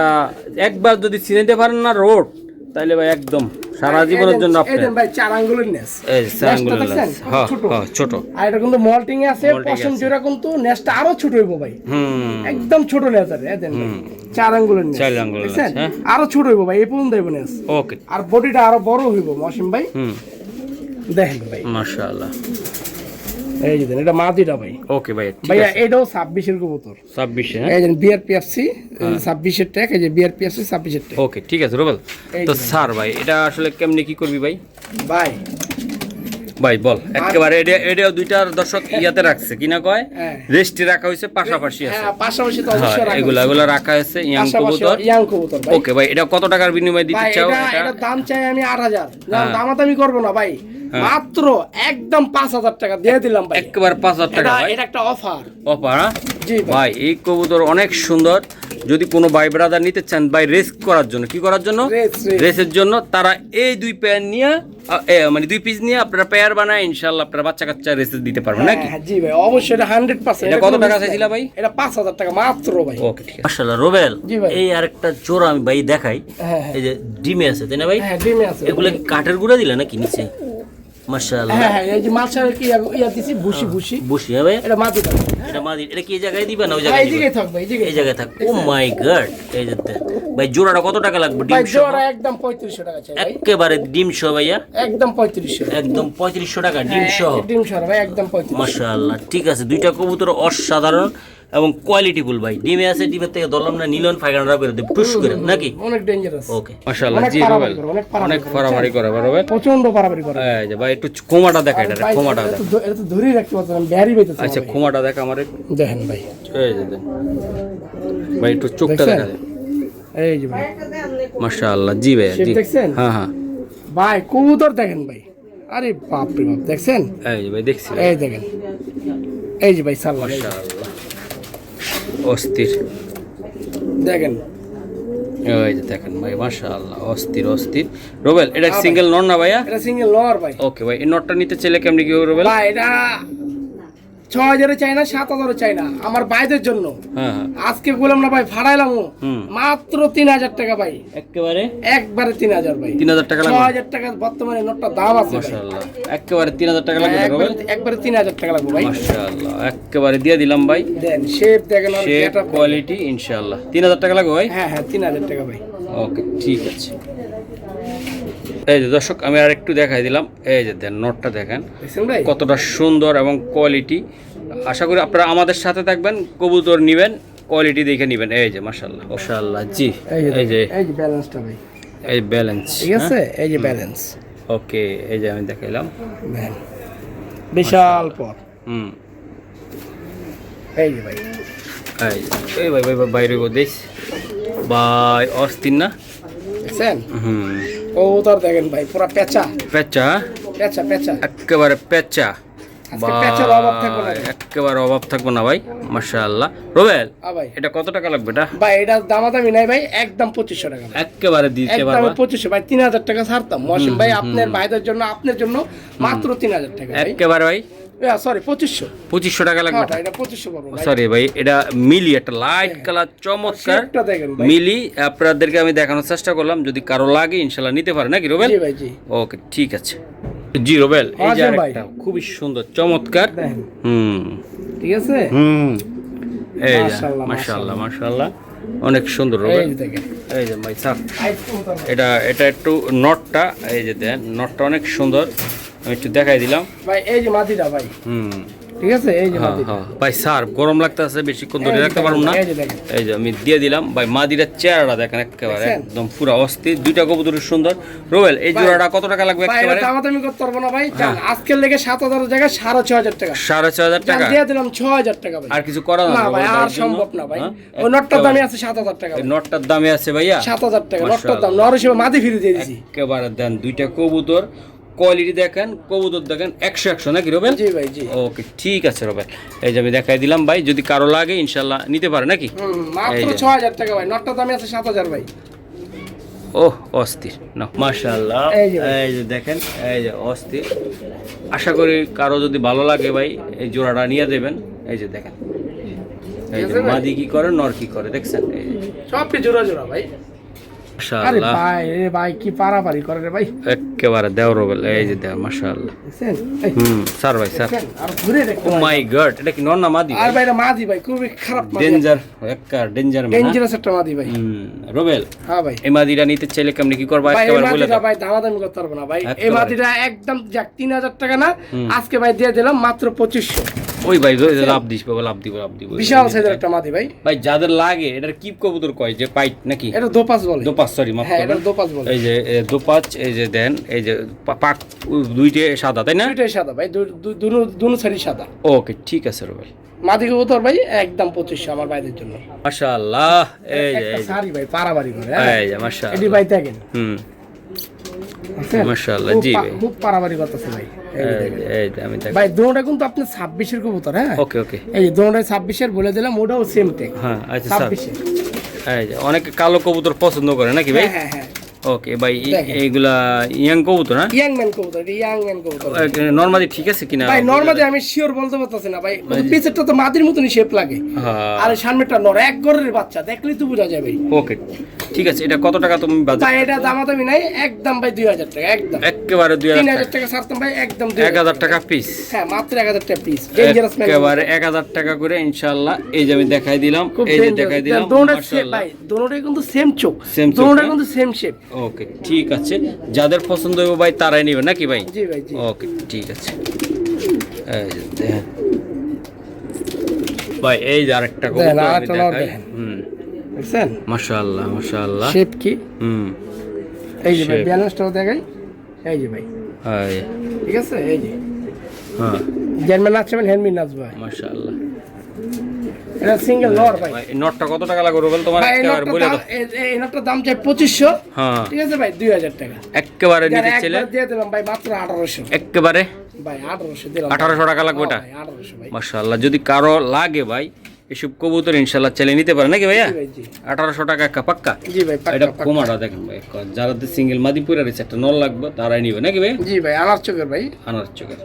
[SPEAKER 1] একবার যদি চিনতে পারেন না রোড, তাইলে ভাই একদম সারা জীবনের জন্য আপনি
[SPEAKER 2] এই দেন ভাই 4 আঙ্গুলের নেস,
[SPEAKER 1] এই চাঙ্গুলো
[SPEAKER 2] দেখছেন?
[SPEAKER 1] হ্যাঁ
[SPEAKER 2] ছোট।
[SPEAKER 1] হ্যাঁ ছোট,
[SPEAKER 2] আর এটা কিন্তু মল্টিং এ আছে,
[SPEAKER 1] Molting
[SPEAKER 2] পশম
[SPEAKER 1] আছে।
[SPEAKER 2] জোড়া কিন্তু নেসটা আরো ছোট হইব ভাই,
[SPEAKER 1] হুম,
[SPEAKER 2] একদম ছোট নেস আছে, এই দেন ভাই 4 আঙ্গুলের নেস,
[SPEAKER 1] 4 আঙ্গুলের নেস,
[SPEAKER 2] দেখছেন?
[SPEAKER 1] হ্যাঁ।
[SPEAKER 2] আরো ছোট হইব ভাই, এই পর্যন্ত হইব নেস,
[SPEAKER 1] ওকে,
[SPEAKER 2] আর বডিটা আরো বড় হইব মহসিম ভাই,
[SPEAKER 1] হুম,
[SPEAKER 2] দেখেন ভাই,
[SPEAKER 1] মাশাআল্লাহ।
[SPEAKER 2] এই যে দেন, এটা মাদিটা ভাই।
[SPEAKER 1] ওকে ভাই, ঠিক
[SPEAKER 2] ভাইয়া
[SPEAKER 1] আছে।
[SPEAKER 2] এটাও 26-এর কবুতর,
[SPEAKER 1] 26 হ্যাঁ,
[SPEAKER 2] এই যে বিআরপিএফসি 26-এর ট্যাগ, এই যে বিআরপিএফসি 26-এর ট্যাগ
[SPEAKER 1] ওকে, ঠিক আছে রোবেল।
[SPEAKER 2] এই
[SPEAKER 1] তো
[SPEAKER 2] যে।
[SPEAKER 1] স্যার ভাই, এটা আসলে কেমনে কি করবি ভাই?
[SPEAKER 2] ভাই।
[SPEAKER 1] ভাই বল একেবারে, এটাও দুইটার দর্শক ইয়াতে রাখছে কিনা কয়,
[SPEAKER 2] হ্যাঁ।
[SPEAKER 1] রেস্টে রাখা হয়েছে, পাশাপাশি আছে।
[SPEAKER 2] হ্যাঁ পাশাপাশি তো
[SPEAKER 1] হ্যাঁ,
[SPEAKER 2] অবশ্যই রাখা
[SPEAKER 1] এগুলা
[SPEAKER 2] উচিত।
[SPEAKER 1] এগুলা রাখা আছে, ইয়াং
[SPEAKER 2] পাশাপাশি
[SPEAKER 1] কবুতর।
[SPEAKER 2] ইয়াং কবুতর ভাই।
[SPEAKER 1] ওকে ভাই, এটা কত টাকার বিনিময়ে দিতে
[SPEAKER 2] ভাই
[SPEAKER 1] চাও?
[SPEAKER 2] এটা দাম চাই আমি 8,000,
[SPEAKER 1] হ্যাঁ।
[SPEAKER 2] দামাদামি করবো না ভাই, মাত্র একদম 5,000 টাকা দিয়ে দিলাম ভাই,
[SPEAKER 1] একেবারে 5,000 টাকা ভাই,
[SPEAKER 2] এটা একটা অফার।
[SPEAKER 1] অফার।
[SPEAKER 2] জি ভাই।
[SPEAKER 1] ভাই এই কবুতর অনেক সুন্দর, যদি কোনো ভাই ব্রাদার নিতে চান ভাই, রেস করার জন্য, কি করার জন্য,
[SPEAKER 2] Race।
[SPEAKER 1] রেসের জন্য, তারা এই 2 পেয়ার নিয়ে মানে 2 পিস নিয়ে আপনারা পেয়ার বানায়, ইনশাআল্লাহ আপনারা বাচ্চা কাচ্চা রেসে দিতে পারবেন নাকি?
[SPEAKER 2] হ্যাঁ, জি ভাই অবশ্যই, এটা 100%।
[SPEAKER 1] এটা কত টাকা চাইছিলা ভাই?
[SPEAKER 2] এটা 5,000 টাকা মাত্র ভাই।
[SPEAKER 1] ওকে, ঠিক আছে।
[SPEAKER 3] মাশাআল্লাহ রুবেল,
[SPEAKER 2] জি ভাই।
[SPEAKER 3] এই আরেকটা জোড়া আমি ভাই দেখাই,
[SPEAKER 2] হ্যাঁ, হ্যাঁ।
[SPEAKER 3] এই যে ডিমে আছে তাই না ভাই?
[SPEAKER 2] হ্যাঁ ডিমে আছে।
[SPEAKER 3] এগুলো কি কাঠের গুঁড়া দিলে নাকি নিচে? মাশাআল্লাহ,
[SPEAKER 2] হ্যাঁ হ্যাঁ, এই যে মালসার কি ইয়া দিছি, ভুসি
[SPEAKER 3] বসি হবে
[SPEAKER 2] এটা মাটিটা।
[SPEAKER 3] এটা মাদি, এটা কি এই জায়গায় দিবা না ওই
[SPEAKER 2] হ্যাঁ,
[SPEAKER 3] জায়গায়
[SPEAKER 2] এই
[SPEAKER 3] দিবা?
[SPEAKER 2] জায়গায় থাকবে, এই জায়গায়।
[SPEAKER 3] এই জায়গায় থাক। ও মাই গড, এই যে দেখ। ভাই জোড়াটা কত টাকা লাগবে
[SPEAKER 2] ভাই
[SPEAKER 3] ডিম সহ?
[SPEAKER 2] জোড়া একদম 3500 টাকা চাই ভাই,
[SPEAKER 3] একেবারে ডিম সহ ভাইয়া,
[SPEAKER 2] একদম 3500।
[SPEAKER 3] একদম 3500 টাকা ডিম সহ।
[SPEAKER 2] ডিম সর ভাই, একদম 3500।
[SPEAKER 3] মাশাআল্লাহ, ঠিক আছে। দুইটা কবুতর অসাধারণ এবং কোয়ালিটিফুল ভাই। ডিমে আছে, ডিমের থেকে ধরলাম না, নিলন ফাইগানরা বের দেব টুস করে নাকি?
[SPEAKER 2] অনেক ডেঞ্জারাস।
[SPEAKER 3] ওকে,
[SPEAKER 1] মাশাআল্লাহ,
[SPEAKER 2] অনেক
[SPEAKER 1] জি
[SPEAKER 2] পারাপারি
[SPEAKER 1] রোবেল,
[SPEAKER 2] করে, অনেক পারাপারি
[SPEAKER 1] অনেক
[SPEAKER 2] করে,
[SPEAKER 1] ফারাফারি করে রোবেল।
[SPEAKER 2] প্রচন্ড পারাপারি করে।
[SPEAKER 1] এই যে ভাই একটু খোমাটা দেখা, এটা
[SPEAKER 2] ভাই,
[SPEAKER 1] খোমাটা
[SPEAKER 2] এটা
[SPEAKER 1] দেখ।
[SPEAKER 2] তো- এটা তো ধরেই রাখতে পারছেন, ব্যারি পাইতেছে।
[SPEAKER 1] আচ্ছা খোমাটা দেখ আমার,
[SPEAKER 2] দেখেন ভাই,
[SPEAKER 1] এই যে দেখ ভাই, একটু চোখটা
[SPEAKER 2] দেখছেন?
[SPEAKER 1] দেখা দে।
[SPEAKER 2] এই যে ভাই,
[SPEAKER 1] মাশাআল্লাহ, জি ভাই,
[SPEAKER 2] শেপ
[SPEAKER 1] জি।
[SPEAKER 2] দেখছেন?
[SPEAKER 1] হ্যাঁ হ্যাঁ,
[SPEAKER 2] ভাই কবুতর দেখেন ভাই, আরে বাপ রে বাপ, দেখছেন?
[SPEAKER 1] এই যে ভাই দেখছি,
[SPEAKER 2] এই দেখেন, এই যে ভাই সাল্লাহ,
[SPEAKER 1] মাশাআল্লাহ, অস্থির।
[SPEAKER 2] দেখেন
[SPEAKER 1] এই যে দেখেন ভাই, মাশাআল্লাহ, অস্থির অস্থির। রোবেল, এটা সিঙ্গেল নন না ভাইয়া?
[SPEAKER 2] এটা সিঙ্গেল লর ভাই।
[SPEAKER 1] ওকে ভাই, এই নটটা নিতে চাইলে কেমনি কি হবে রোবেল?
[SPEAKER 2] ভাই এটা 6,000 চাই না, 7,000 চাই না, আমার ভাইদের জন্য
[SPEAKER 1] হ্যাঁ হ্যাঁ
[SPEAKER 2] আজকে বললাম না ভাই, ভাড়াইলাম
[SPEAKER 1] হুম।
[SPEAKER 2] মাত্র 3,000 টাকা ভাই,
[SPEAKER 3] একেবারে
[SPEAKER 2] একবারে 3,000 ভাই।
[SPEAKER 1] 3,000 টাকা লাগবে
[SPEAKER 2] 6,000 টাকা বর্তমানে নোটটা দাম আছে ভাই।
[SPEAKER 1] মাশাআল্লাহ একেবারে 3,000 টাকা লাগবে রুবেল
[SPEAKER 2] একবারে 3,000 টাকা লাগবে ভাই।
[SPEAKER 1] মাশাআল্লাহ একেবারে দিয়ে দিলাম ভাই
[SPEAKER 2] দেন শেপ দেখেন আর
[SPEAKER 1] শেপ
[SPEAKER 2] getup
[SPEAKER 1] কোয়ালিটি ইনশাআল্লাহ 3,000 টাকা লাগবে ভাই
[SPEAKER 2] হ্যাঁ হ্যাঁ 3,000 টাকা ভাই।
[SPEAKER 1] ওকে ঠিক আছে এই যে দর্শক আমি আর একটু দেখাই দিলাম এই যে দেন নোটটা দেখেন
[SPEAKER 2] দেখছেন ভাই?
[SPEAKER 1] কতটা সুন্দর এবং কোয়ালিটি আশা করি আপনারা আমাদের সাথে থাকবেন কবুতর নেবেন কোয়ালিটি দেখে নেবেন এই যে মাশাআল্লাহ মাশাআল্লাহ জি এই যে
[SPEAKER 2] ব্যালেন্সটা ভাই,
[SPEAKER 1] এই ব্যালেন্স
[SPEAKER 2] ঠিক আছে, এই যে ব্যালেন্স
[SPEAKER 1] ওকে এই যে আমি দেখাইলাম
[SPEAKER 2] দেন বিশাল পথ,
[SPEAKER 1] হুম
[SPEAKER 2] এই যে ভাই
[SPEAKER 1] এই ভাই ভাই ভাই বাইরে গো দেখ ভাই অস্থির না
[SPEAKER 2] দেখছেন?
[SPEAKER 1] হুম
[SPEAKER 2] কবুতর দেখেন ভাই পুরা পেঁচা
[SPEAKER 1] পেঁচা
[SPEAKER 2] পেঁচা পেঁচা,
[SPEAKER 1] একেবারে পেঁচা
[SPEAKER 2] আজকে পেঁচার অভাব থাকবে না ভাই।
[SPEAKER 1] একেবারে অভাব থাকবো না ভাই মাশাআল্লাহ রুবেল
[SPEAKER 2] ভাই
[SPEAKER 1] এটা কত টাকা লাগবে এটা
[SPEAKER 2] ভাই এটা দামাদামি নাই ভাই, একদম 2,500 টাকা ভাই।
[SPEAKER 1] একেবারে দিতে
[SPEAKER 2] একদম
[SPEAKER 1] পারবা
[SPEAKER 2] 2,500 ভাই, 3,000 টাকা ছাড়তাম মহসিন ভাই, আপনার ভাইদের জন্য, আপনার জন্য মাত্র 3,000 টাকা ভাই।
[SPEAKER 1] একেবারে ভাই
[SPEAKER 2] সরি 2,500
[SPEAKER 1] 2500 টাকা লাগবে
[SPEAKER 2] ভাই, এটা 2,500 পাবো ভাই।
[SPEAKER 1] সরি ভাই এটা মিলি একটা লাইট কালার চমৎকার
[SPEAKER 2] শেপটা দেখেন ভাই।
[SPEAKER 1] মিলি আপনাদেরকে আমি দেখানোর চেষ্টা করলাম যদি কারো লাগে ইনশাআল্লাহ নিতে পারে নাকি রুবেল
[SPEAKER 2] জি ভাই জি।
[SPEAKER 1] ওকে ঠিক আছে জি রুবেল এই যে
[SPEAKER 2] আসেন ভাই।
[SPEAKER 1] আরেকটা খুবই সুন্দর চমৎকার
[SPEAKER 2] দেখেন
[SPEAKER 1] হুম
[SPEAKER 2] ঠিক আছে,
[SPEAKER 1] হুম এই যে
[SPEAKER 2] মাশাআল্লাহ,
[SPEAKER 1] মাশাআল্লাহ মাশাআল্লাহ অনেক সুন্দর রুবেল
[SPEAKER 2] এই যে দেখেন
[SPEAKER 1] এই যে ভাই স্যার
[SPEAKER 2] আইস কবুতর ভাই।
[SPEAKER 1] এটা একটু নটটা এই যে দেন নটটা অনেক সুন্দর আমি একটু দেখাই দিলাম
[SPEAKER 2] ভাই এই যে মাদিটা ভাই,
[SPEAKER 1] হুম
[SPEAKER 2] ঠিক আছে, এই যে
[SPEAKER 1] হ্যাঁ
[SPEAKER 2] মাদিটা,
[SPEAKER 1] হ্যাঁ ভাই স্যার গরম লাগতেছে বেশিক্ষণ ধরে
[SPEAKER 2] এই যে
[SPEAKER 1] রাখতে পারবো না
[SPEAKER 2] এই যে দেখেন।
[SPEAKER 1] এই যে আমি দিয়ে দিলাম ভাই মাদিরার চেহারাটা দেখেন একেবারে
[SPEAKER 2] দেখছেন?
[SPEAKER 1] একদম পুরো অস্থির দুইটা কবুতর সুন্দর রুবেল এই
[SPEAKER 2] ভাই,
[SPEAKER 1] জোড়াটা কত টাকা লাগবে
[SPEAKER 2] ভাই এটা
[SPEAKER 1] একেবারে
[SPEAKER 2] দামাদামি করতে পারবো না ভাই, জান আজকের লেগে 7,000 জায়গায় 6,500 টাকা,
[SPEAKER 1] 6,500
[SPEAKER 2] জান
[SPEAKER 1] টাকা
[SPEAKER 2] দিয়ে দিলাম 6,000 টাকা ভাই।
[SPEAKER 1] আর কিছু করা
[SPEAKER 2] না ভাই আর
[SPEAKER 1] ভাইয়ের জন্য?
[SPEAKER 2] সম্ভব না ভাই,
[SPEAKER 1] হ্যাঁ?
[SPEAKER 2] ওই নটটার দামই
[SPEAKER 1] একেবারে-
[SPEAKER 2] আছে 7,000 টাকা
[SPEAKER 1] এই
[SPEAKER 2] ভাই।
[SPEAKER 1] নটটার দামে আছে ভাইয়া
[SPEAKER 2] 7,000 টাকা নটটার
[SPEAKER 1] মাশাআল্লাহ।
[SPEAKER 2] দাম, নর হিসেবে মাদি ফিরে দিয়ে দিছি।
[SPEAKER 1] একেবারে দেন দুইটা কবুতর কোয়ালিটি দেখেন কবুতর দেখেন 100 নাকি রুবেল
[SPEAKER 2] জি ভাই জি।
[SPEAKER 1] ওকে ঠিক আছে রুবেল এই যে আমি দেখাই দিলাম ভাই যদি কারো লাগে ইনশাআল্লাহ নিতে পারে নাকি
[SPEAKER 2] মাত্র
[SPEAKER 1] এই যে।
[SPEAKER 2] 6,000 টাকা ভাই, নটটার দামই আছে 7,000 ভাই।
[SPEAKER 1] ওহ অস্থির না মাশাআল্লাহ
[SPEAKER 2] এই যে ভাই।
[SPEAKER 1] এই যে দেখেন এই যে অস্থির আশা করি কারো যদি ভালো লাগে ভাই এই জোড়াটা নিয়ে দেবেন এই যে দেখেন এই
[SPEAKER 2] ঠিক
[SPEAKER 1] যে
[SPEAKER 2] আছে ভাই?
[SPEAKER 1] মাদি কি করে নর কি করে দেখছেন এই যে
[SPEAKER 2] সব কি জোড়া জোড়া ভাই। আরে
[SPEAKER 1] মাশাআল্লাহ
[SPEAKER 2] ভাই রে ভাই কি পারাপারি করে রে ভাই,
[SPEAKER 1] একেবারে দেও রুবেল এই যে দেও মাশাআল্লাহ
[SPEAKER 2] দেখছেন? এই,
[SPEAKER 1] স্যার ভাই স্যার
[SPEAKER 2] দেখছেন? আর ঘুরে দেখতে
[SPEAKER 1] ও
[SPEAKER 2] ভাই।
[SPEAKER 1] মাই গড এটা কি নর না মাদি
[SPEAKER 2] আর ভাই এটা মাদি ভাই, খুবই খারাপ মাদি,
[SPEAKER 1] ডেঞ্জার একার ডেঞ্জার
[SPEAKER 2] ডেঞ্জারাস একটা মাদি ভাই।
[SPEAKER 1] রুবেল
[SPEAKER 2] হ্যাঁ ভাই
[SPEAKER 1] এই মাদিটা নিতে চাইলে কেমনি কি করবা
[SPEAKER 2] ভাই এই
[SPEAKER 1] একেবারে বলে
[SPEAKER 2] মাদিটা
[SPEAKER 1] দাও
[SPEAKER 2] ভাই দামাদামি করতে পারবো না ভাই, এই
[SPEAKER 1] একেবারে।
[SPEAKER 2] মাদিটা একদম যাক 3,000 টাকা না, আজকে ভাই দিয়ে দিলাম মাত্র 2,500।
[SPEAKER 1] ওই ভাই লাভ দিস বাবা লাভ দিব
[SPEAKER 2] বিশাল সাইজের একটা মাদি ভাই,
[SPEAKER 1] ভাই যাদের লাগে এটার কি কবুতর কয় যে পাইট নাকি
[SPEAKER 2] এটা দোপাস বলে।
[SPEAKER 1] দোপাস সরি মাফ
[SPEAKER 2] হ্যাঁ এটা
[SPEAKER 1] করবেন
[SPEAKER 2] দোপাস বলে।
[SPEAKER 1] এই যে দোপাচ এই যে দেন এই যে পাক দুইটে সাদা তাই না
[SPEAKER 2] দুইটাই সাদা ভাই, দুনো সারি সাদা।
[SPEAKER 1] ওকে ঠিক আছে রুবেল
[SPEAKER 2] মাদি কবুতর ভাই একদম 2,500 আমার ভাইদের জন্য।
[SPEAKER 1] মাশাআল্লাহ এই যে
[SPEAKER 2] একটা সারি ভাই পারাবারি করে, হ্যাঁ
[SPEAKER 1] এই যে
[SPEAKER 2] এটি
[SPEAKER 1] মাশাআল্লাহ
[SPEAKER 2] ভাই দেখেন,
[SPEAKER 1] হুম মাশাআল্লাহ, জি ভাই।
[SPEAKER 2] খুব পারাবারি করতেছে ভাই, এই যে দেখেন।
[SPEAKER 1] এই যে আমি দেখ
[SPEAKER 2] ভাই দুটোটা কিন্তু আপনি 26-এর কবুতর, হ্যাঁ
[SPEAKER 1] ওকে ওকে
[SPEAKER 2] এই যে দুটোটাই 26-এর বলে দিলাম, ওটাও সেম টেক
[SPEAKER 1] হ্যাঁ আচ্ছা স্যার
[SPEAKER 2] 26-এর।
[SPEAKER 1] এই যে অনেকে কালো কবুতর পছন্দ করে নাকি ভাই
[SPEAKER 2] হ্যাঁ হ্যাঁ
[SPEAKER 1] ওকে ভাই
[SPEAKER 2] দেখেন।
[SPEAKER 1] এইগুলা ইয়াং কবুতর না
[SPEAKER 2] ইয়াং ম্যান কবুতর, এটা ইয়াং ম্যান কবুতর
[SPEAKER 1] নরমালি ঠিক আছে কিনা
[SPEAKER 2] ভাই। নরমালি আমি শিওর বলতে পারতেছি না ভাই, পিছেরটা তো মাদির মতনই শেপ লাগে,
[SPEAKER 1] হ্যাঁ
[SPEAKER 2] আর সামনেটা নর, এক ঘরের বাচ্চা, দেখলেই তো বোঝা যাবে।
[SPEAKER 1] ওকে ঠিক আছে এটা কত টাকা তুমি বাজেট
[SPEAKER 2] ভাই এটা দামাদামি নাই, একদম ভাই 2,000 টাকা, একদম
[SPEAKER 1] একেবারে 2000
[SPEAKER 2] 3,000 টাকা ছাড়তাম ভাই, একদম
[SPEAKER 1] 1000 টাকা পিস
[SPEAKER 2] হ্যাঁ মাত্র 1,000 টাকা পিস। ডেঞ্জারাস ম্যান
[SPEAKER 1] একেবারে 1000 টাকা করে ইনশাআল্লাহ এই যে আমি দেখাই দিলাম এই যে দেখাই দিলাম মাশাআল্লাহ
[SPEAKER 2] ভাই দুটোটাই কিন্তু সেম চোখ,
[SPEAKER 1] Same চোখ,
[SPEAKER 2] দুটোটাই
[SPEAKER 1] হ্যাঁ?
[SPEAKER 2] কিন্তু সেম শেপ।
[SPEAKER 1] ওকে ঠিক আছে যাদের পছন্দ হবে ভাই তারাই নেবে নাকি ভাই
[SPEAKER 2] জি ভাই জি।
[SPEAKER 1] ওকে ঠিক আছে এই যে দেখেন ভাই এই যে আরেকটা কবুতর আমি
[SPEAKER 2] আরেকটা নর
[SPEAKER 1] দেখাই
[SPEAKER 2] দেখেন।
[SPEAKER 1] হুম
[SPEAKER 2] দেখছেন
[SPEAKER 1] মাশাআল্লাহ মাশাআল্লাহ
[SPEAKER 2] শেপ কি,
[SPEAKER 1] হুম
[SPEAKER 2] এই যে ভাই
[SPEAKER 1] Shape.
[SPEAKER 2] ব্যালেন্সটাও দেখাই, এই যে ভাই
[SPEAKER 1] হাই
[SPEAKER 2] ঠিক আছে, এই যে
[SPEAKER 1] হ্যাঁ
[SPEAKER 2] জার্মান নাচবেন হ্যান্ডমিন নাচবে ভাই,
[SPEAKER 1] মাশাআল্লাহ
[SPEAKER 2] এটা সিঙ্গেল নর ভাই।
[SPEAKER 1] ভাই এই নটটা কত টাকা লাগবে রুবেল তোমার
[SPEAKER 2] ভাই এই
[SPEAKER 1] একেবারে
[SPEAKER 2] নটটার
[SPEAKER 1] বলে
[SPEAKER 2] দাম
[SPEAKER 1] দাও
[SPEAKER 2] এই নটটার দাম চাই 2,500,
[SPEAKER 1] হ্যাঁ
[SPEAKER 2] ঠিক আছে ভাই 2,000 টাকা।
[SPEAKER 1] একেবারে নিতে
[SPEAKER 2] যারা
[SPEAKER 1] চাইলে
[SPEAKER 2] একবার দিয়ে দিলাম ভাই মাত্র 1,800
[SPEAKER 1] একেবারে
[SPEAKER 2] ভাই, 1,800 দিলাম
[SPEAKER 1] 1800 টাকা লাগবে
[SPEAKER 2] হ্যাঁ
[SPEAKER 1] এটা
[SPEAKER 2] ভাই, 1,800 ভাই।
[SPEAKER 1] মাশাআল্লাহ যদি কারো লাগে ভাই এসব কবুতর ইনশাআল্লাহ চাইলে নিতে পারে নাকি ভাইয়া
[SPEAKER 2] জি ভাই জি।
[SPEAKER 1] 1800 টাকা একটা পাক্কা
[SPEAKER 2] জি ভাই পাক্কা,
[SPEAKER 1] এটা
[SPEAKER 2] পাক্কা।
[SPEAKER 1] কোমাটা দেখেন ভাই যারা সিঙ্গেল মাদি পুরা রয়েছে একটা নল লাগবে তারাই নিবে নাকি ভাই
[SPEAKER 2] জি ভাই আমার চোখের ভাই।
[SPEAKER 1] আনার চোখের